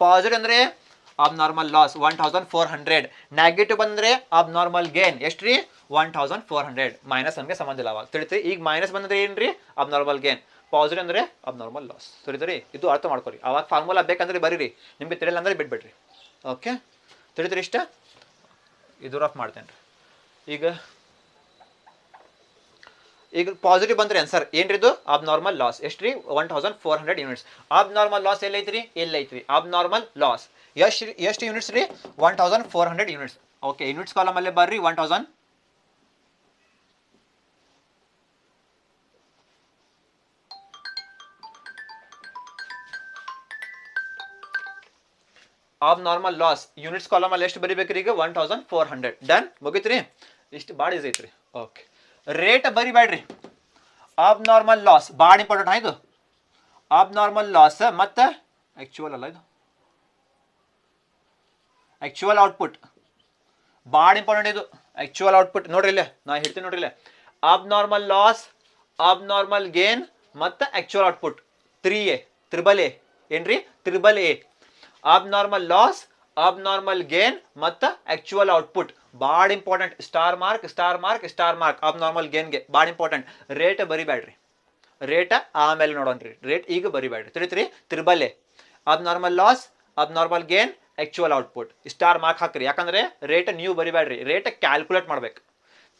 ಪಾಸಿಟಿವ್ ಅಂದ್ರೆ ಅಬ್ನಾರ್ಮಲ್ ಲಾಸ್ 1400. ನೆಗೆಟಿವ್ ಬಂದ್ರೆ ಅಬ್ನಾರ್ಮಲ್ ಗೇನ್. ಎಷ್ಟ್ರಿ? 1400. ಮೈನಸ್ ನಮಗೆ ಸಂಬಂಧ ಇಲ್ಲ ಅವಾಗ. ತಿಳಿತೀರಿ? ಈಗ ಮೈನಸ್ ಬಂದ್ರೆ ಏನ್ರಿ? Abnormal gain. ಪಾಸಿಟಿವ್ ಅಂದ್ರೆ ಅಬ್ನಾರ್ಮಲ್ ಲಾಸ್. ತಿಳಿತೀರಿ? ಇದು ಅರ್ಥ ಮಾಡ್ಕೊರಿ. ಅವಾಗ ಫಾರ್ಮುಲಾ ಬೇಕಂದ್ರೆ ಬರೀರಿ, ನಿಮಗೆ ತಿಳಿಯಲ್ಲ ಅಂದ್ರೆ ಬಿಟ್ಬಿಡ್ರಿ. ಓಕೆ, ತಿಳಿತೀರಿ? ಇಷ್ಟ ಇದು ರಫ್ ಮಾಡ್ತೇನೆ ರೀ. ಈಗ ಪಾಸಿಟಿವ್ ಬಂದ್ರೆ ಆನ್ಸರ್ ಏನ್ರಿ? ಇದು ಅಬ್ನಾರ್ಮಲ್ ಲಾಸ್. ಎಷ್ಟ್ರಿ? 1400 ಯೂನಿಟ್ಸ್. ಅಬ್ನಾರ್ಮಲ್ ಲಾಸ್ ಎಲ್ಲೈತ್ರಿ? ಎಲ್ಲೈತ್ರಿ ಅಬ್ನಾರ್ಮಲ್ ಲಾಸ್. ಎಷ್ಟು ಯೂನಿಟ್ಸ್ ರೀ? 1400 ಯೂನಿಟ್ಸ್. ಓಕೆ, ಯೂನಿಟ್ಸ್ ಕಾಲಮ್ ಅಲ್ಲೇ ಬರ್ರಿ. 1000 ಅಬ್ನಾರ್ಮಲ್ ಲಾಸ್ ಯೂನಿಟ್ಸ್ ಕಾಲಮ್ ಅಲ್ಲಿ ಎಷ್ಟು ಬರಿಬೇಕ್ರಿ? ಈಗ 1400. ಡನ್, ಮುಗಿತ್ರಿ? ಇಷ್ಟು ಭಾಳ ಈಸಿ ಐತ್ರಿ. ಓಕೆ, ರೇಟ್ ಬರಿಬೇಡ್ರಿ. ಅಬ್ನಾರ್ಮಲ್ ಲಾಸ್ ಭಾಳ ಇಂಪಾರ್ಟೆಂಟ್ ಆಯ್ತು. ಅಬ್ನಾರ್ಮಲ್ ಲಾಸ್ ಮತ್ತು ಆಕ್ಚುಯಲ್ ಅಲ್ಲ, ಇದು ಆಕ್ಚುಯಲ್ ಔಟ್ಪುಟ್ ಭಾಳ ಇಂಪಾರ್ಟೆಂಟ್. ಇದು ಆಕ್ಚುಯಲ್ ಔಟ್ಪುಟ್ ನೋಡ್ರಿ, ಇಲ್ಲೇ ನಾ ಹೇಳ್ತೀನಿ ನೋಡ್ರಿ, ಇಲ್ಲೇ ಅಬ್ನಾರ್ಮಲ್ ಲಾಸ್, ಅಬ್ನಾರ್ಮಲ್ ಗೇನ್ ಮತ್ತು actual output. 3A, triple A. ಏನ್ರಿ? Triple A. Abnormal loss, abnormal gain ಮತ್ತು ಆಕ್ಚುಯಲ್ ಔಟ್ಪುಟ್ ಭಾಳ important. Star mark, star mark, star mark. Abnormal ಗೇನ್ಗೆ ಭಾಳ ಇಂಪಾರ್ಟೆಂಟ್. ರೇಟ್ ಬರಿಬೇಡ್ರಿ, ರೇಟ್ ಆಮೇಲೆ ನೋಡೋಣ್ರಿ. ರೇಟ್ ಈಗ ಬರಿಬೇಡ್ರಿ. ತಿಳಿತ್ರಿ? Triple A. Abnormal loss, abnormal gain, actual output. Star mark ಹಾಕ್ರಿ, ಯಾಕಂದ್ರೆ ರೇಟ್ ನೀವು ಬರಿಬೇಡ್ರಿ, ರೇಟ್ ಕ್ಯಾಲ್ಕುಲೇಟ್ ಮಾಡ್ಬೇಕು.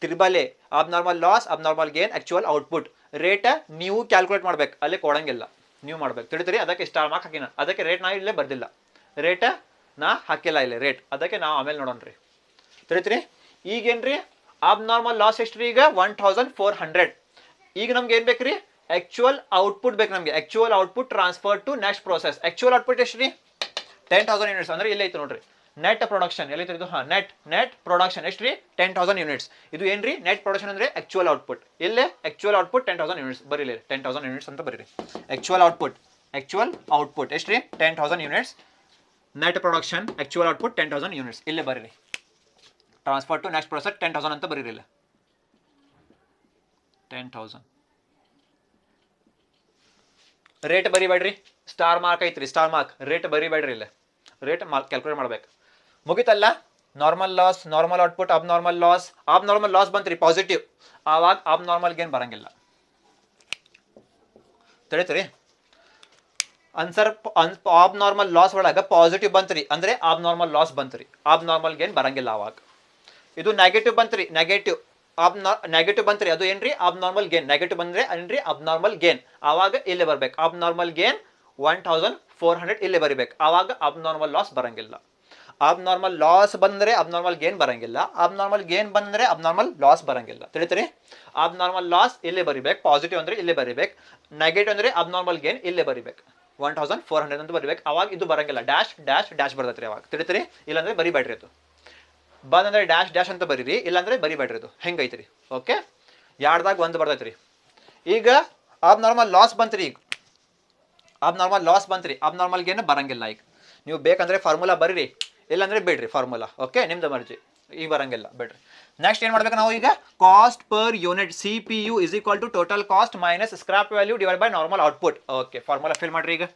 Triple A, abnormal loss, abnormal gain, actual output. Rate ನೀವು ಕ್ಯಾಲ್ಕುಲೇಟ್ ಮಾಡ್ಬೇಕು, ಅಲ್ಲಿ ಕೊಡಂಗಿಲ್ಲ, ನೀವು ಮಾಡ್ಬೇಕು. ತಿಳಿತೀರಿ? ಅದಕ್ಕೆ ಸ್ಟಾರ್ ಮಾರ್ಕ್ ಹಾಕಿನ. ಅದಕ್ಕೆ ರೇಟ್ ನಾ ಇಲ್ಲೇ ಬರ್ದಿಲ್ಲ, ರೇಟ್ ನಾ ಹಾಕಿಲ್ಲ ಇಲ್ಲಿ ರೇಟ್. ಅದಕ್ಕೆ ನಾವು ಆಮೇಲೆ ನೋಡೋಣ್ರಿ. ತಿಳಿತ್ರಿ? ಈಗೇನ್ರಿ? ಅಬ್ನಾರ್ಮಲ್ ಲಾಸ್ ಎಷ್ಟ್ರಿ? ಈಗ 1400. ಈಗ ನಮ್ಗೆ ಏನ್ ಬೇಕ್ರಿ? ಆಕ್ಚುಯಲ್ ಔಟ್ಪುಟ್ ಬೇಕು ನಮಗೆ. Actual output transfer to next process. Actual output ಎಷ್ಟ್ರಿ? 10,000 ಯೂನಿಟ್ಸ್. ಅಂದ್ರೆ ಇಲ್ಲೇ ಐತೆ ನೋಡ್ರಿ, ನೆಟ್ ಪ್ರೊಡಕ್ಷನ್ ಎಲ್ಲೈತೆ ಇದು? ನೆಟ್ ಪ್ರೊಡಕ್ಷನ್ ಎಷ್ಟ್ರಿ? 10,000 ಯೂನಿಟ್ಸ್. ಇದು ಏನ್ರಿ? ನೆಟ್ ಪ್ರೊಡಕ್ಷನ್ ಅಂದ್ರೆ ಆಕ್ಚುಯಲ್ ಔಟ್ಪುಟ್. ಇಲ್ಲೇ ಆಕ್ಚುಯಲ್ ಔಟ್ಪುಟ್ 10,000 ಯೂನಿಟ್ಸ್ ಬರೀಲಿ. 10,000 ಯೂನಿಟ್ಸ್ ಅಂತ ಬರೀರಿ. ಆಕ್ಚುಯಲ್ ಔಟ್ಪುಟ್ ಎಷ್ಟ್ರಿ? 10,000 units. Net production actual output 10,000 units. ಇಲ್ಲೇ ಬರೀರಿ. ಟ್ರಾನ್ಸ್ಫರ್ ಟು ನೆಕ್ಸ್ಟ್ ಪ್ರೊಸೆಸ್ 10,000 ಅಂತ ಬರೀರಿ. ಇಲ್ಲ 10,000. ರೇಟ್ ಬರಿಬೇಡ್ರಿ, ಸ್ಟಾರ್ ಮಾರ್ಕ್ ಐತ್ರಿ, ಸ್ಟಾರ್ ಮಾರ್ಕ್. ರೇಟ್ ಬರಿಬೇಡ್ರಿ, ಇಲ್ಲ ರೇಟ್ ಕ್ಯಾಲ್ಕುಲೇಟ್ ಮಾಡ್ಬೇಕು. ಮುಗಿತಲ್ಲ? Normal loss, normal output, abnormal loss ಬಂತ್ರಿ ಪಾಸಿಟಿವ್. ಆವಾಗ ಅಬ್ನಾರ್ಮಲ್ ಗೇನ್ ಬರಂಗಿಲ್ಲ. ತಿಳಿತ್ರಿ? ಆನ್ಸರ್ ಅಬ್ನಾರ್ಮಲ್ ಲಾಸ್ ಒಳಗೆ ಪಾಸಿಟಿವ್ ಬಂತ್ರಿ ಅಂದ್ರೆ ಅಬ್ನಾರ್ಮಲ್ ಲಾಸ್ ಬಂತ್ರಿ, ಅಬ್ನಾರ್ಮಲ್ ಗೇನ್ ಬರಂಗಿಲ್ಲ. ಅವಾಗ ಇದು ನೆಗೆಟಿವ್ ಬಂತ್ರಿ, ನೆಗೆಟಿವ್ ಬಂತ್ರಿ, ಅದು ಏನ್ರಿ? Abnormal gain. ನೆಗೆಟಿವ್ ಬಂದ್ರೆ ಏನ್ರಿ? Abnormal gain. ಆವಾಗ ಇಲ್ಲೇ ಬರ್ಬೇಕು. ಅಬ್ನಾರ್ಮಲ್ ಗೇನ್ 1400 ಇಲ್ಲೇ ಬರಿಬೇಕು. ಆವಾಗ ಅಬ್ನಾರ್ಮಲ್ ಲಾಸ್ ಬರಂಗಿಲ್ಲ. ಅಬ್ನಾರ್ಮಲ್ ಲಾಸ್ ಬಂದ್ರೆ ಅಬ್ನಾರ್ಮಲ್ ಗೇನ್ ಬರಂಗಿಲ್ಲ. ಅಬ್ನಾರ್ಮಲ್ ಗೇನ್ ಬಂದ್ರೆ ಅಬ್ನಾರ್ಮಲ್ ಲಾಸ್ ಬರಂಗಿಲ್ಲ. ತಿಳಿತೀರಿ? ಅಬ್ನಾರ್ಮಲ್ ಲಾಸ್ ಇಲ್ಲೇ ಬರಿಬೇಕು. ಪಾಸಿಟಿವ್ ಅಂದ್ರೆ ಇಲ್ಲೇ ಬರಿಬೇಕು. ನೆಗೆಟಿವ್ ಅಂದ್ರೆ ಅಬ್ನಾರ್ಮಲ್ ಗೇನ್ ಇಲ್ಲೇ ಬರಿಬೇಕು. 1400 ಅಂತ ಬರಿಬೇಕು. ಅವಾಗ ಇದು ಬರಂಗಿಲ್ಲ. ಡ್ಯಾಶ್ ಡ್ಯಾಶ್ ಡ್ಯಾಶ್ ಬರ್ತೈತ್ರಿ ಅವಾಗ. ತಿಳಿತೀರಿ? ಇಲ್ಲಾಂದ್ರೆ ಬರಿಬೇಡ್ರಿ. ಅದು ಬಂದ್ರೆ ಡ್ಯಾಶ್ ಡ್ಯಾಶ್ ಅಂತ ಬರೀರಿ, ಇಲ್ಲಾಂದ್ರೆ ಬರಿಬೇಡ್ರಿ. ಅದು ಹೆಂಗೈತ್ರಿ? ಓಕೆ, ಎರಡ್ದಾಗ ಒಂದು ಬರ್ತೈತ್ರಿ. ಈಗ ಅಬ್ನಾರ್ಮಲ್ ಲಾಸ್ ಬಂತ್ರಿ. ಈಗ ಅಬ್ನಾರ್ಮಲ್ ಲಾಸ್ ಬಂತ್ರಿ, ಅಬ್ನಾರ್ಮಲ್ ಗೇನ್ ಬರಂಗಿಲ್ಲ. ಈಗ ನೀವು ಬೇಕಂದ್ರೆ ಫಾರ್ಮುಲಾ ಬರೀರಿ, ಇಲ್ಲಾಂದ್ರೆ ಬಿಡ್ರಿ ಫಾರ್ಮುಲಾ. ಓಕೆ, ನಿಮ್ದು ಮರ್ಜಿ. ಈಗ ಬರಂಗಿಲ್ಲ, ಬಿಡ್ರಿ. ನೆಕ್ಸ್ಟ್ ಏನ್ ಮಾಡ್ಬೇಕು ನಾವು? ಈಗ cost per unit, CPU is equal to total cost minus scrap value divide by normal output. Okay, formula fill ಮಾಡ್ರಿ. ಈಗ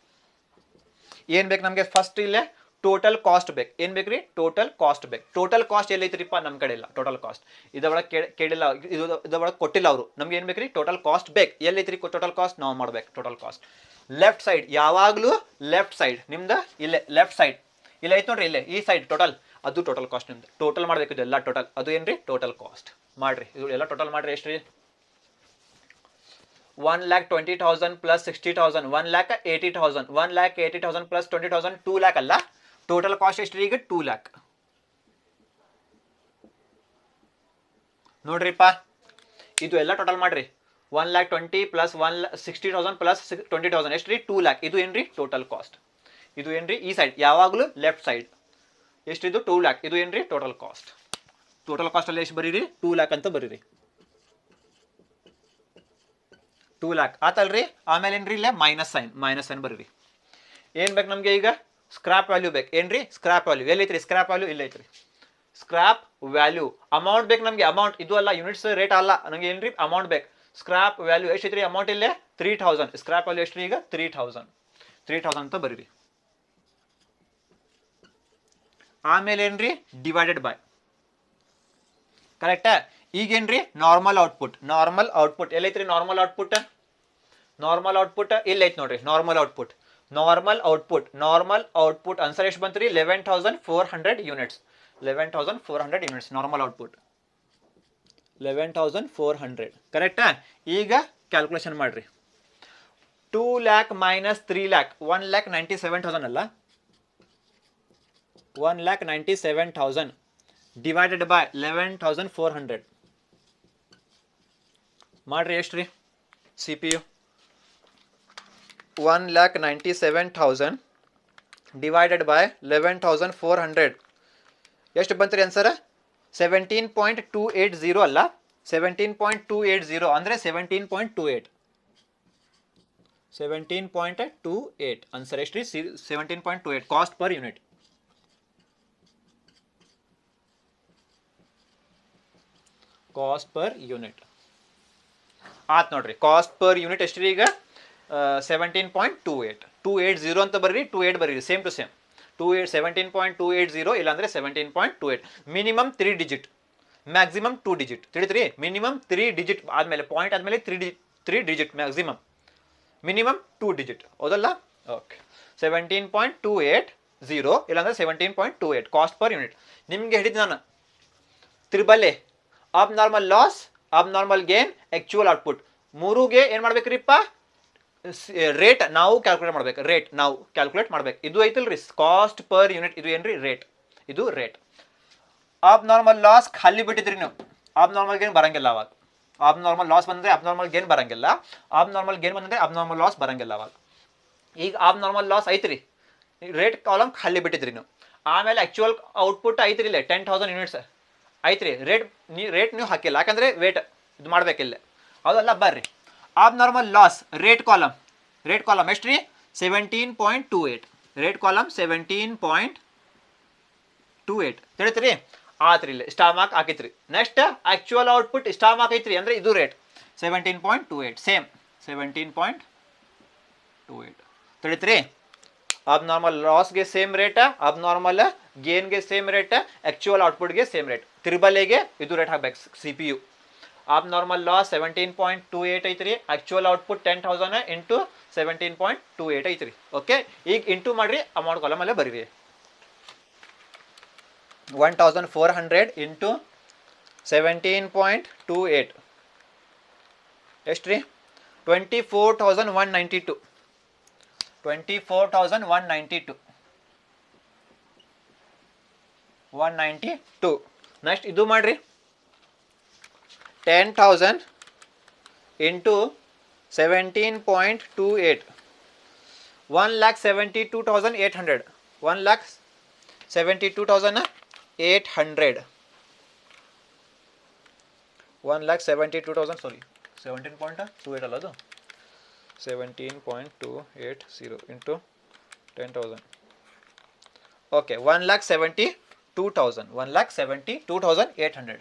ಏನ್ ಬೇಕು ನಮಗೆ? ಫಸ್ಟ್ ಇಲ್ಲೇ ಟೋಟಲ್ ಕಾಸ್ಟ್ ಬೇಕು. ಏನ್ ಬೇಕ್ರಿ? ಟೋಟಲ್ ಕಾಸ್ಟ್ ಬೇಕು. ಟೋಟಲ್ ಕಾಸ್ಟ್ ಎಲ್ಲೈತ್ರಿಪ್ಪ? ನಮ್ಮ ಕಡೆ ಇಲ್ಲ ಟೋಟಲ್ ಕಾಸ್ಟ್. ಇದೊಳಗೆ ಕೇಳಿಲ್ಲ, ಇದೊಳಗೆ ಕೊಟ್ಟಿಲ್ಲ ಅವರು. ನಮ್ಗೆ ಏನ್ ಬೇಕ್ರಿ? ಟೋಟಲ್ ಕಾಸ್ಟ್ ಬೇಕು. ಎಲ್ಲೈತ್ರಿ ಟೋಟಲ್ ಕಾಸ್ಟ್? ನಾವು ಮಾಡ್ಬೇಕು ಟೋಟಲ್ ಕಾಸ್ಟ್. ಲೆಫ್ಟ್ ಸೈಡ್ ಯಾವಾಗಲೂ ಲೆಫ್ಟ್ ಸೈಡ್ ನಿಮ್ದು ಇಲ್ಲೇ ಲೆಫ್ಟ್ ಸೈಡ್ ಇಲ್ಲ ಐತೆ ನೋಡ್ರಿ ಇಲ್ಲೇ ಈ ಸೈಡ್ ಟೋಟಲ್ ಅದು ಟೋಟಲ್ ಕಾಸ್ಟ್ ನಿಮ್ದು ಟೋಟಲ್ ಮಾಡಬೇಕು ಇದು ಎಲ್ಲ ಟೋಟಲ್ ಅದು ಏನ್ರಿ ಟೋಟಲ್ ಕಾಸ್ಟ್ ಮಾಡ್ರಿ ಇದು ಎಲ್ಲ ಟೋಟಲ್ ಮಾಡ್ರಿ ಎಷ್ಟು ರೀ 1,20,000 plus 60,000 1,80,000 1,80,000 plus 20,000 2 lakh ಅಲ್ಲ ಟೋಟಲ್ ಕಾಸ್ಟ್ ಎಷ್ಟು ಈಗ 2 lakh ನೋಡ್ರಿಪ್ಪ ಇದು ಎಲ್ಲ ಟೋಟಲ್ ಮಾಡ್ರಿ 1,20,000 plus 60,000 plus 20,000 ಎಷ್ಟು ರೀ 2 lakh ಇದು ಏನ್ರಿ ಟೋಟಲ್ ಕಾಸ್ಟ್ ಇದು ಏನ್ರಿ ಈ ಸೈಡ್ ಯಾವಾಗಲೂ ಲೆಫ್ಟ್ ಸೈಡ್ ಎಷ್ಟು ಇದು 2 lakh ಇದು ಏನ್ರಿ ಟೋಟಲ್ ಕಾಸ್ಟ್ ಅಲ್ಲಿ ಎಷ್ಟು ಬರೀರಿ 2 lakh ಅಂತ ಬರೀರಿ 2 lakh ಆತಲ್ರಿ ಆಮೇಲೆ ಏನ್ರಿ ಇಲ್ಲೇ ಮೈನಸ್ ಸೈನ್ ಬರೀರಿ ಏನು ಬೇಕು ನಮಗೆ ಈಗ ಸ್ಕ್ರಾಪ್ ವ್ಯಾಲ್ಯೂ ಬೇಕು ಏನ್ರಿ ಸ್ಕ್ರಾಪ್ ವ್ಯಾಲ್ಯೂ ಎಲ್ಲೈತ್ರಿ ಸ್ಕ್ರಾಪ್ ವ್ಯಾಲ್ಯೂ ಇಲ್ಲ ಐತ್ರಿ ಸ್ಕ್ರಾಪ್ ವ್ಯಾಲ್ಯೂ ಅಮೌಂಟ್ ಬೇಕು ನಮಗೆ ಅಮೌಂಟ್ ಇದು ಅಲ್ಲ ಯೂನಿಟ್ಸ್ ರೇಟ್ ಅಲ್ಲ ನನಗೆ ಏನ್ರಿ ಅಮೌಂಟ್ ಬೇಕು ಸ್ಕ್ರಾಪ್ ವ್ಯಾಲ್ಯೂ ಎಷ್ಟೈತ್ರಿ ಅಮೌಂಟ್ ಇಲ್ಲೇ 3,000 ಸ್ಕ್ರಾಪ್ ವ್ಯಾಲ್ಯೂ ಎಷ್ಟು ಈಗ 3,000 ಅಂತ ಬರೀರಿ ಆಮೇಲೆ ಏನ್ರಿ ಡಿವೈಡೆಡ್ ಬೈ ಕರೆಕ್ಟಾ ಈಗೇನ್ರಿ ನಾರ್ಮಲ್ ಔಟ್ಪುಟ್ ಎಲ್ಲೈತ್ರಿ ನಾರ್ಮಲ್ ಔಟ್ಪುಟ್ ಎಲ್ಲೈತಿ ನೋಡ್ರಿ ನಾರ್ಮಲ್ ಔಟ್ಪುಟ್ ಆನ್ಸರ್ ಎಷ್ಟು ಬಂತ್ರಿ 11,400 ಯೂನಿಟ್ಸ್ 11,400 ಯೂನಿಟ್ಸ್ ನಾರ್ಮಲ್ ಔಟ್ಪುಟ್ 11,400 ಕರೆಕ್ಟಾ ಈಗ ಕ್ಯಾಲ್ಕುಲೇಷನ್ ಮಾಡ್ರಿ 2 lakh minus 3 lakh 1,97,000 ಅಲ್ಲ 1,97,000 divided by 11,400 ಮಾಡ್ರಿ ಎಷ್ಟು ರೀ C P you 1,97,000 divided by 11,400 ಎಷ್ಟು ಬಂತ್ರಿ ಆನ್ಸರ್ 17.280 ಅಲ್ಲ 17.280 ಅಂದರೆ 17.28 ಆನ್ಸರ್ ಎಷ್ಟು ರೀ 17.28 ಕಾಸ್ಟ್ ಪರ್ ಯೂನಿಟ್ ಆತ್ ನೋಡ್ರಿ ಕಾಸ್ಟ್ ಪರ್ ಯೂನಿಟ್ ಎಷ್ಟು ರೀ ಈಗ 17.28 ಅಂತ ಬರ್ರಿ 28 ಬರ್ರಿ ಸೇಮ್ ಟು ಸೇಮ್ 17.280 ಇಲ್ಲಾಂದ್ರೆ 17.28 ಮಿನಿಮಮ್ 3 ಡಿಜಿಟ್ ಮ್ಯಾಕ್ಸಿಮಮ್ 2 ಡಿಜಿಟ್ ತಿಳಿದ್ರಿ ಮಿನಿಮಮ್ 3 ಡಿಜಿಟ್ ಆದ್ಮೇಲೆ ಪಾಯಿಂಟ್ ಆದ್ಮೇಲೆ 3 ಡಿಜಿಟ್ ಮ್ಯಾಕ್ಸಿಮಮ್ ಮಿನಿಮಮ್ 2 ಡಿಜಿಟ್ ಹೌದಲ್ಲ ಓಕೆ 17.280 ಇಲ್ಲಾಂದ್ರೆ 17.28 ಕಾಸ್ಟ್ ಪರ್ ಯೂನಿಟ್ ನಿಮ್ಗೆ ಹೇಳಿದ್ದು ನಾನು triple A abnormal loss abnormal gain actual output ಮೂರುಗೆ ಏನು ಮಾಡ್ಬೇಕ್ರಿಪ್ಪ ರೇಟ್ ನಾವು ಕ್ಯಾಲ್ಕುಲೇಟ್ ಮಾಡ್ಬೇಕು ಇದು ಐತಲ್ರಿ ಕಾಸ್ಟ್ ಪರ್ ಯೂನಿಟ್ ಇದು ಏನ್ರಿ ರೇಟ್ ಅಬ್ನಾರ್ಮಲ್ ಲಾಸ್ ಖಾಲಿ ಬಿಟ್ಟಿದ್ರಿ ನೀವು ಅಬ್ನಾರ್ಮಲ್ ಗೇನ್ ಬರಂಗಿಲ್ಲ ಅವಾಗ ಅಬ್ನಾರ್ಮಲ್ ಲಾಸ್ ಬಂದರೆ ಅಬ್ನಾರ್ಮಲ್ ಗೇನ್ ಬರಂಗಿಲ್ಲ ಅಬ್ನಾರ್ಮಲ್ ಗೇನ್ ಬಂದರೆ ಅಬ್ನಾರ್ಮಲ್ ಲಾಸ್ ಬರಂಗಿಲ್ಲ ಅವಾಗ ಈಗ ಅಬ್ನಾರ್ಮಲ್ ಲಾಸ್ ಐತ್ರಿ ರೇಟ್ ಕಾಲಮ್ ಖಾಲಿ ಬಿಟ್ಟಿದ್ರಿ ನೀವು ಆಮೇಲೆ ಆಕ್ಚುಯಲ್ ಔಟ್ಪುಟ್ ಐತ್ರಿ ಇಲ್ಲೇ 10,000 ಯೂನಿಟ್ಸ್ ಐತ್ರಿ ರೇಟ್ ನೀವು ಹಾಕಿಲ್ಲ ಯಾಕಂದ್ರೆ ವೇಟ್ ಇದು ಮಾಡ್ಬೇಕಿಲ್ಲ ಹೌದಲ್ಲ ಬರ್ರಿ ಅಬ್ನಾರ್ಮಲ್ ಲಾಸ್ ರೇಟ್ ಕಾಲಮ್ ಎಷ್ಟು ರೀ 17.28 ರೇಟ್ ಕಾಲಮ್ 17.28 ತಿಳಿತ್ರಿ ಆತ್ರಿ ಇಲ್ಲಿ ಸ್ಟಾರ್ ಮಾರ್ಕ್ ಹಾಕಿತ್ರಿ next actual output star mark ಐತ್ರಿ ಅಂದ್ರೆ ಇದು ರೇಟ್ 17.28 ಸೇಮ್ 17.28 ತಿಳಿತ್ರಿ ಅಬ್ನಾರ್ಮಲ್ ಲಾಸ್ಗೆ ಸೇಮ್ ರೇಟ್ ಅಬ್ನಾರ್ಮಲ್ ಗೇನ್ಗೆ ಸೇಮ್ ರೇಟ್ ಆಕ್ಚುಯಲ್ ಔಟ್ಪುಟ್ಗೆ ಸೇಮ್ ರೇಟ್ ತ್ರಿಬಲ್ ಎಗೆ ಇದು ರೇಟ್ ಹಾಕ್ಬೇಕು C P U abnormal loss 17.28 ಐತ್ರಿ ಆಕ್ಚುಯಲ್ ಔಟ್ಪುಟ್ 10,000 ಇಂಟು 17.28 ಐತ್ರಿ ಓಕೆ ಈಗ ಇಂಟು ಮಾಡ್ರಿ ಅಮೌಂಟ್ ಕಾಲಮ್ ಅಲ್ಲೇ ಬರೀರಿ 1,400 ಇಂಟು 17.28 ಎಷ್ಟು ರೀ 24,192 192 ನೆಕ್ಸ್ಟ್ ಇದು ಮಾಡ್ರಿ 10,000 ಇಂಟು 17.28 1,72,800 1,72,800 1,72,000 ಸಾರಿ 17.28 ಅಲ್ಲ ಅದು 17.280 ಇಂಟು 10,000 ಓಕೆ 1,72,800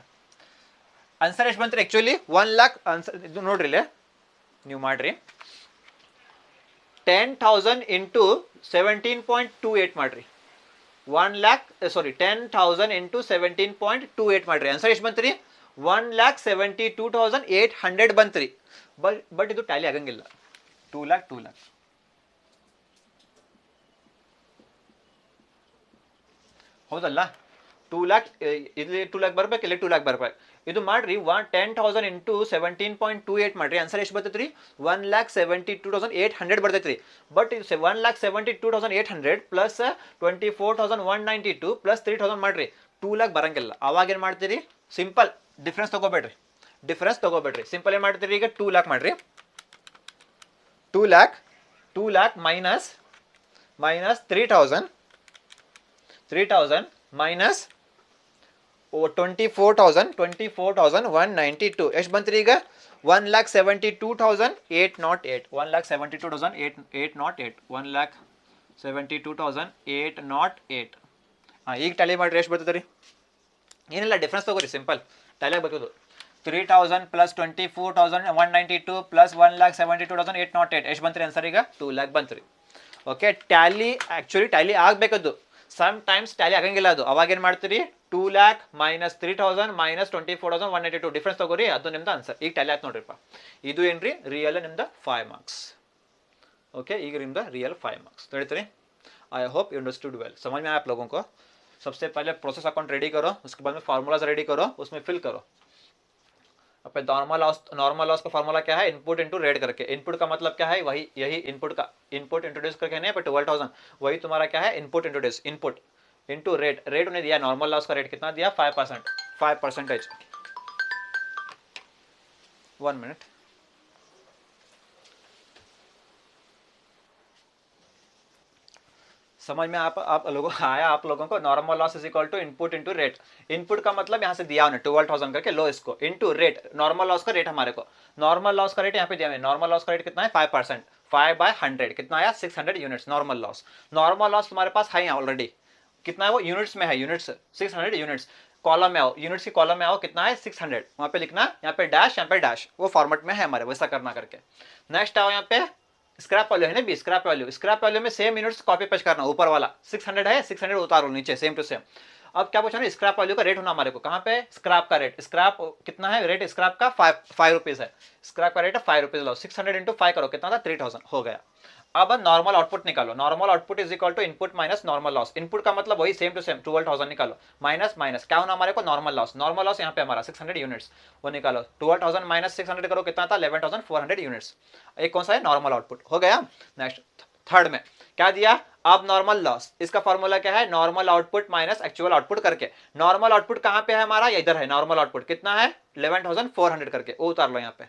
ಆನ್ಸರ್ ಎಷ್ಟು ಬಂತ್ರಿ ಆ್ಯಕ್ಚುಲಿ 1 lakh ಆನ್ಸರ್ ಇದು ನೋಡ್ರಿ ಇಲ್ಲೇ ನೀವು ಮಾಡ್ರಿ 10,000 ಇಂಟು 17.28 ಮಾಡ್ರಿ 10,000 ಇಂಟು 17.28 ಮಾಡ್ರಿ ಆನ್ಸರ್ ಎಷ್ಟು ಬಂತ್ರಿ 1,72,800 ಬಂತ್ರಿ ಬಟ್ ಇದು ಟ್ಯಾಲಿ ಆಗಂಗಿಲ್ಲ 2 lakh ಹೌದಲ್ಲ 2 lakh ಇಲ್ಲಿ 2 lakh ಬರ್ಬೇಕು, ಇಲ್ಲಿ 2 lakh ಬರ್ಬೇಕು. ಇದು ಮಾಡ್ರಿ 10,000 ಇಂಟು 17.28 ಮಾಡ್ರಿ, ಆನ್ಸರ್ ಎಷ್ಟು ಬರ್ತೈತ್ರಿ 1,72,800 ಬರ್ತೈತ್ರಿ. ಬಟ್ 1,72,800 ಪ್ಲಸ್ 24,192 ಪ್ಲಸ್ 3,000 ಮಾಡ್ರಿ 2 lakh ಬರಂಗಿಲ್ಲ. ಅವಾಗ ಏನು ಮಾಡ್ತೀರಿ, ಸಿಂಪಲ್ ಡಿಫ್ರೆನ್ಸ್ ತಗೋಬೇಡ್ರಿ, ಸಿಂಪಲ್ ಏನು ಮಾಡ್ತೀರಿ, ಈಗ 2 lakh ಮಾಡ್ರಿ. 2 lakh ಮೈನಸ್ 3,000 ಮೈನಸ್ 24,192 ಎಷ್ಟು ಬಂತ್ರಿ ಈಗ 1,72,808 1,72,808 ಹಾಂ. ಈಗ ಟ್ಯಾಲಿ ಮಾಡಿರಿ ಎಷ್ಟು ಬರ್ತದೆ ರೀ, ಏನಿಲ್ಲ ಡಿಫ್ರೆನ್ಸ್ ತಗೋರಿ, ಸಿಂಪಲ್ ಟ್ಯಾಲಿ ಆಗ್ಬೇಕು. 3,000 ಪ್ಲಸ್ 24,192 ಪ್ಲಸ್ 1,72,808 ಎಷ್ಟು ಬಂತ್ರಿ ಆನ್ಸರ್ ಈಗ 2 lakh ಬಂತ್ರಿ. ಓಕೆ, ಟ್ಯಾಲಿ ಆ್ಯಕ್ಚುಲಿ ಟ್ಯಾಲಿ ಆಗಬೇಕದು, ಸಮ್ ಟೈಮ್ಸ್ ಟ್ಯಾಲಿ ಆಗಂಗಿಲ್ಲ ಅದು. ಅವಾಗ ಏನು ಮಾಡ್ತೀರಿ 2 lakh ಮೈನಸ್ 3,000 ಮೈನಸ್ 24,192 ಡಿಫ್ರೆನ್ಸ್ ತಗೋರಿ, ಅದು ನಿಮ್ದು ಆನ್ಸರ್. ಈಗ ಟ್ಯಾಲಿ ಆಯ್ತು ನೋಡ್ರಿಪ್ಪ, ಇದು ಏನ್ರಿ ರಿಯಲ್ ನಿಮ್ದು 5 marks. ओके, ಈಗ ನಿಮ್ದು रियल 5 marks ತಿಳಿತ್ರಿ. I hope you understood well, समझ में आया आप लोगों को. सबसे पहले प्रोसेस अकाउंट रेडी करो, उसके बाद में फार्मूलाज रेडी करो, उसमें फिल करो. अब नॉर्मल लॉस का फार्मूला क्या है, इनपुट इनटू रेट करके. इनपुट का मतलब क्या है, वही यही इनपुट का इनपुट इंट्रोड्यूस करके नहीं, बट 12,000 वही तुम्हारा क्या है, input introduce, input into rate. Rate उन्हें दिया, नॉर्मल लॉस का रेट कितना दिया 5%. 1 minute. समझ में आप लोगों आया आप लोगों को. Normal loss is equal to input into rate. Input का मतलब यहाँ से दिया उन्हें 12,000 करके, लो इसको इनटू रेट. नॉर्मल लॉस का रेट हमारे को, नॉर्मल लॉस का रेट यहाँ पे दिया है. नॉर्मल लॉस का रेट कितना है 5%. 5/100 कितना आया 600 units normal loss. Normal loss तुम्हारे पास है यहाँ ऑलरेडी, कितना है वो यूनिट्स में है, यूनिट्स 600 यूनिट्स. कॉलम में आओ, यूनिट्स की कॉलम में आओ, कितना है 600, वहाँ पे लिखना, यहाँ पे डैश, यहाँ पे डैश, वो फॉर्मेट में है हमारे, वैसा करना करके. नेक्स्ट आओ यहाँ पे स्क्रैप वैल्यू है ना, भी स्क्रैप वैल्यू में सेम यूनिट्स कॉपी पेस्ट करना. ऊपर वाला 600 है, 600 उतारो नीचे सेम टू सेम. अब क्या पूछा ना, स्क्रैप वैल्यू का रेट होना हमारे को, कहाँ पे स्क्रैप का रेट, स्क्रैप कितना है रेट, स्क्रैप का 5 रुपीज है, स्क्रैप का रेट है 5 रुपीज. लो 600 इंटू 5 करो, कितना था 3,000 हो गया. अब नॉर्मल आउटपुट निकालो. Normal output is equal to input minus normal loss. Input का मतलब वही सेम टू सेम 12,000 निकालो, माइनस क्या होना हमारे को नॉर्मल लॉस. नॉर्मल लॉस यहाँ पे हमारा 600 यूनिट्स, वो निकालो. 12,000 माइनस 600 करो, कितना था 11,400 यूनिट्स. एक कौन सा है नॉर्मल आउटपुट, हो गया. नेक्स्ट थर्ड में क्या दिया, अब नॉर्मल लॉस, इसका फॉर्मूला क्या है, normal output minus actual output करके. नॉर्मल आउटपुट कहाँ पे है हमारा, इधर है. नॉर्मल आउटपुट कितना है 11,400 करके, वो उतार लो यहाँ पे,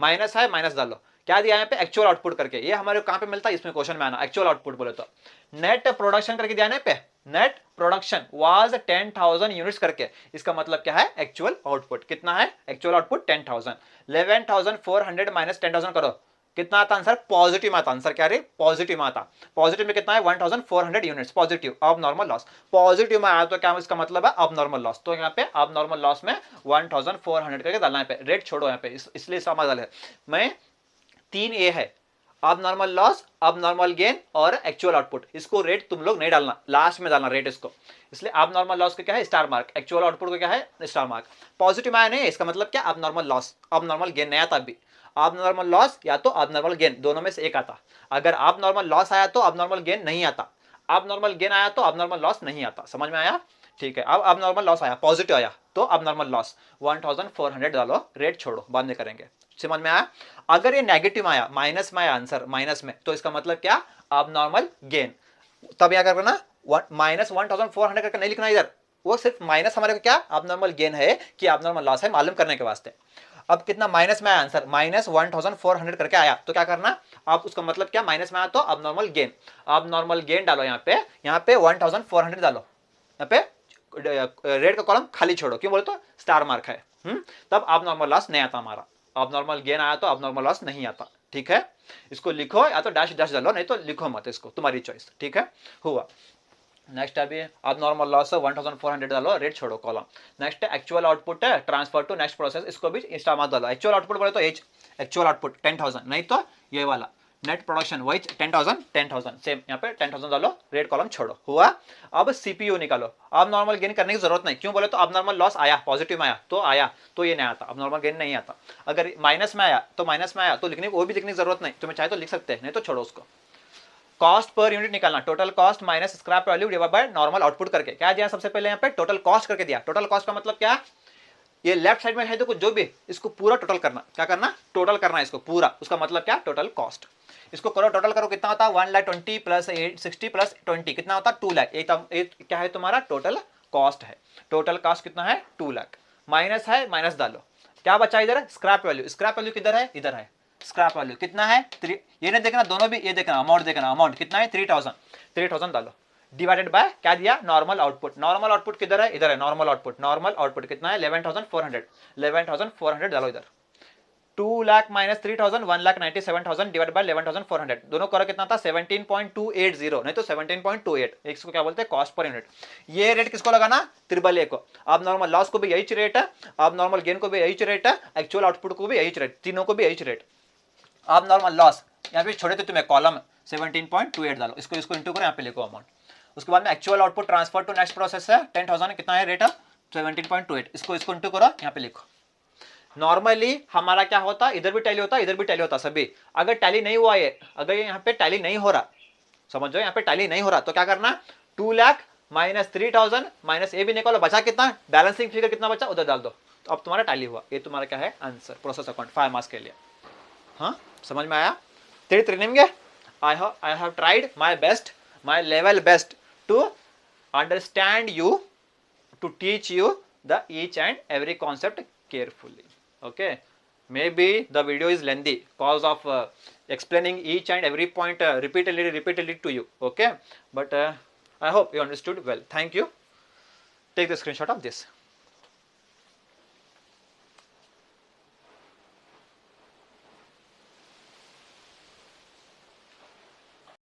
माइनस है माइनस डाल लो. क्या दिया यहाँ पे एक्चुअल आउटपुट करके, ये हमारे कहाँ पे मिलता है, इसमें क्वेश्चन में आना. एक्चुअल आउटपुट बोले तो नेट प्रोडक्शन करके दिया ना पे, नेट प्रोडक्शन वाज 10,000 यूनिट्स करके. इसका मतलब क्या है एक्चुअल आउटपुट कितना है, एक्चुअल आउटपुट 10,000. 11,400 माइनस 10,000 करो, कितना आता आंसर, पॉजिटिव आता आंसर. क्या रे पॉजिटिव आता, पॉजिटिव में कितना है 1,400 यूनिट्स पॉजिटिव. अब नॉर्मल लॉस पॉजिटिव में आया तो क्या इसका मतलब है अब नॉर्मल लॉस. तो यहाँ पे अब नॉर्मल लॉस में 1,400 करके डालना है पे. रेट छोड़ो यहाँ पे, इसलिए समझ डाल है मैं 3A है, अब नॉर्मल लॉस, अब नॉर्मल गेन और एक्चुअल आउटपुट. इसको रेट तुम लोग नहीं डालना, लास्ट में डालना रेट इसको. इसलिए अब नॉर्मल लॉस का क्या है स्टार मार्क, एक्चुअल आउटपुट का क्या है स्टार मार्क. पॉजिटिव आया नहीं, इसका मतलब क्या अब नॉर्मल लॉस, अब नॉर्मल गेन नहीं आता. अभी अब नॉर्मल लॉस या तो अब नॉर्मल गेन, दोनों में से एक आता. अगर अब नॉर्मल लॉस आया तो अब नॉर्मल गेन नहीं आता, अब नॉर्मल गेन आया तो अब नॉर्मल लॉस नहीं आता. समझ में आया, ठीक है. अब नॉर्मल लॉस आया, पॉजिटिव आया तो अब नॉर्मल लॉस 1,400 डालो, रेट छोड़ो, बाद में करेंगे. समझ में आया. अगर ये नेगेटिव आया, माइनस में आया आंसर, माइनस में, तो इसका मतलब क्या अब नॉर्मल गेन. तब क्या करना, माइनस 1,400 करके नहीं लिखना इधर, वो सिर्फ माइनस हमारे को क्या अब नॉर्मल गेन है कि अब नॉर्मल लॉस है मालूम करने के वास्ते. अब कितना माइनस में आया आंसर, माइनस 1,400 करके आया, तो क्या करना अब उसका मतलब क्या माइनस में आया तो अब नॉर्मल गेन. अब नॉर्मल गेन डालो यहाँ पे 1,400 डालो, यहाँ पे रेड का कॉलम खाली छोड़ो, क्यों बोले तो स्टार मार्क है. तब अब नॉर्मल लॉस नहीं आता हमारा, अब नॉर्मल गेन आया तो अब नॉर्मल लॉस नहीं आता. ठीक है, इसको लिखो या तो डैश डैश डालो, नहीं तो लिखो मत इसको, तुम्हारी चॉइस. ठीक है, हुआ. नेक्स्ट अभी अब नॉर्मल लॉस 1,400 डालो, रेट छोड़ो कॉलम. नेक्स्ट एक्चुअल आउटपुट है, ट्रांसफर टू नेक्स्ट प्रोसेस, इसको भी इंस्टा मत डालो. एक्चुअल आउटपुट बोले तो एच, एक्चुअल आउटपुट 10,000, नहीं तो ये वाला नेट प्रोडक्शन वही 10,000 सेम, यहाँ पे 10,000 डालो, रेट कॉलम छोड़ो. हुआ. अब सीपीयू निकालो. अब नॉर्मल गेन करने की जरूरत नहीं, क्यों बोले तो अब नॉर्मल लॉस आया, पॉजिटिव में आया तो आया, तो ये नहीं आता, अब नॉर्मल गेन नहीं आता. अगर माइनस में आया तो माइनस में आया तो लिखने वो भी लिखने की जरूरत नहीं, तुम्हें चाहे तो लिख सकते हैं, नहीं तो छोड़ो उसको. कॉस्ट पर यूनिट निकालना, total cost minus scrap value divide by normal output करके। क्या दिया सबसे पहले यहाँ पे टोटल कॉस्ट करके दिया। टोटल कॉस्ट का मतलब क्या, ये लेफ्ट साइड में है तो जो भी इसको पूरा टोटल करना, क्या करना, टोटल करना है इसको पूरा, उसका मतलब क्या, टोटल कॉस्ट। इसको करो, टोटल करो, कितना होता है 1,20,000 प्लस 60 प्लस 20 कितना होता है 2 लाख। एक क्या है तुम्हारा टोटल कॉस्ट है। टोटल कॉस्ट कितना है 2 लाख, माइनस है, माइनस डालो, क्या बचा इधर, स्क्रैप वैल्यू। स्क्रैप वैल्यू किधर है, इधर है। स्क्रैप वैल्यू कितना है 3, ये नहीं देखना दोनों भी, ये देखना अमाउंट, देखना अमाउंट कितना है 3000 डालो, डिवाइडेड बाय क्या दिया, नॉर्मल आउटपुट। नॉर्मल आउटपुट किधर है, इधर है नॉर्मल आउटपुट। नॉर्मल आउटपुट कितना है 11,400 डालो इधर। 2 लाख माइनस 3,000 1,97,000 डिवाइड बाय 11,400, दोनों करो कितना था 17.280, नहीं तो 17.28। इसको क्या बोलते हैं, कॉस्ट पर यूनिट। ये रेट किसको लगाना, त्रिबल ए को। अब नॉर्मल लॉस को भी यही रेट है, अब नॉर्मल गेन को भी यही रेट है, एक्चुअल आउटपुट को भी यही रेट, तीनों को भी यही रेट। अब नॉर्मल लॉस यहाँ पे छोड़े थे तुम्हें कॉलम 17.28 डालो, इसको इंटू करो, यहाँ पे लिखो अमाउंट। उसके बाद में actual output transfer to next process है 10,000, कितना है रेट 17.28, इसको इंटू करो, यहाँ पे लिखो। नॉर्मली हमारा क्या होता, इधर भी टैली होता, इधर भी टैली होता सभी। अगर टैली नहीं हुआ है, अगर यहाँ पे टैली नहीं हो रहा, समझो यहाँ पे टैली नहीं हो रहा, तो क्या करना, 2 लाख माइनस 3,000 माइनस ए भी निकालो, बचा कितना, बैलेंसिंग फिगर कितना बचा उधर डाल दो, तो अब तुम्हारा टैली हुआ। ये तुम्हारा क्या है आंसर, प्रोसेस अकाउंट 5 मार्क्स के लिए। हाँ समझ में आया, निम्गे I have tried my best, my level best to understand you, to teach you the each and every concept carefully. Okay, maybe the video is lengthy cause of explaining each and every point repeatedly to you. Okay, but I hope you understood well. Thank you. Take the screenshot of this.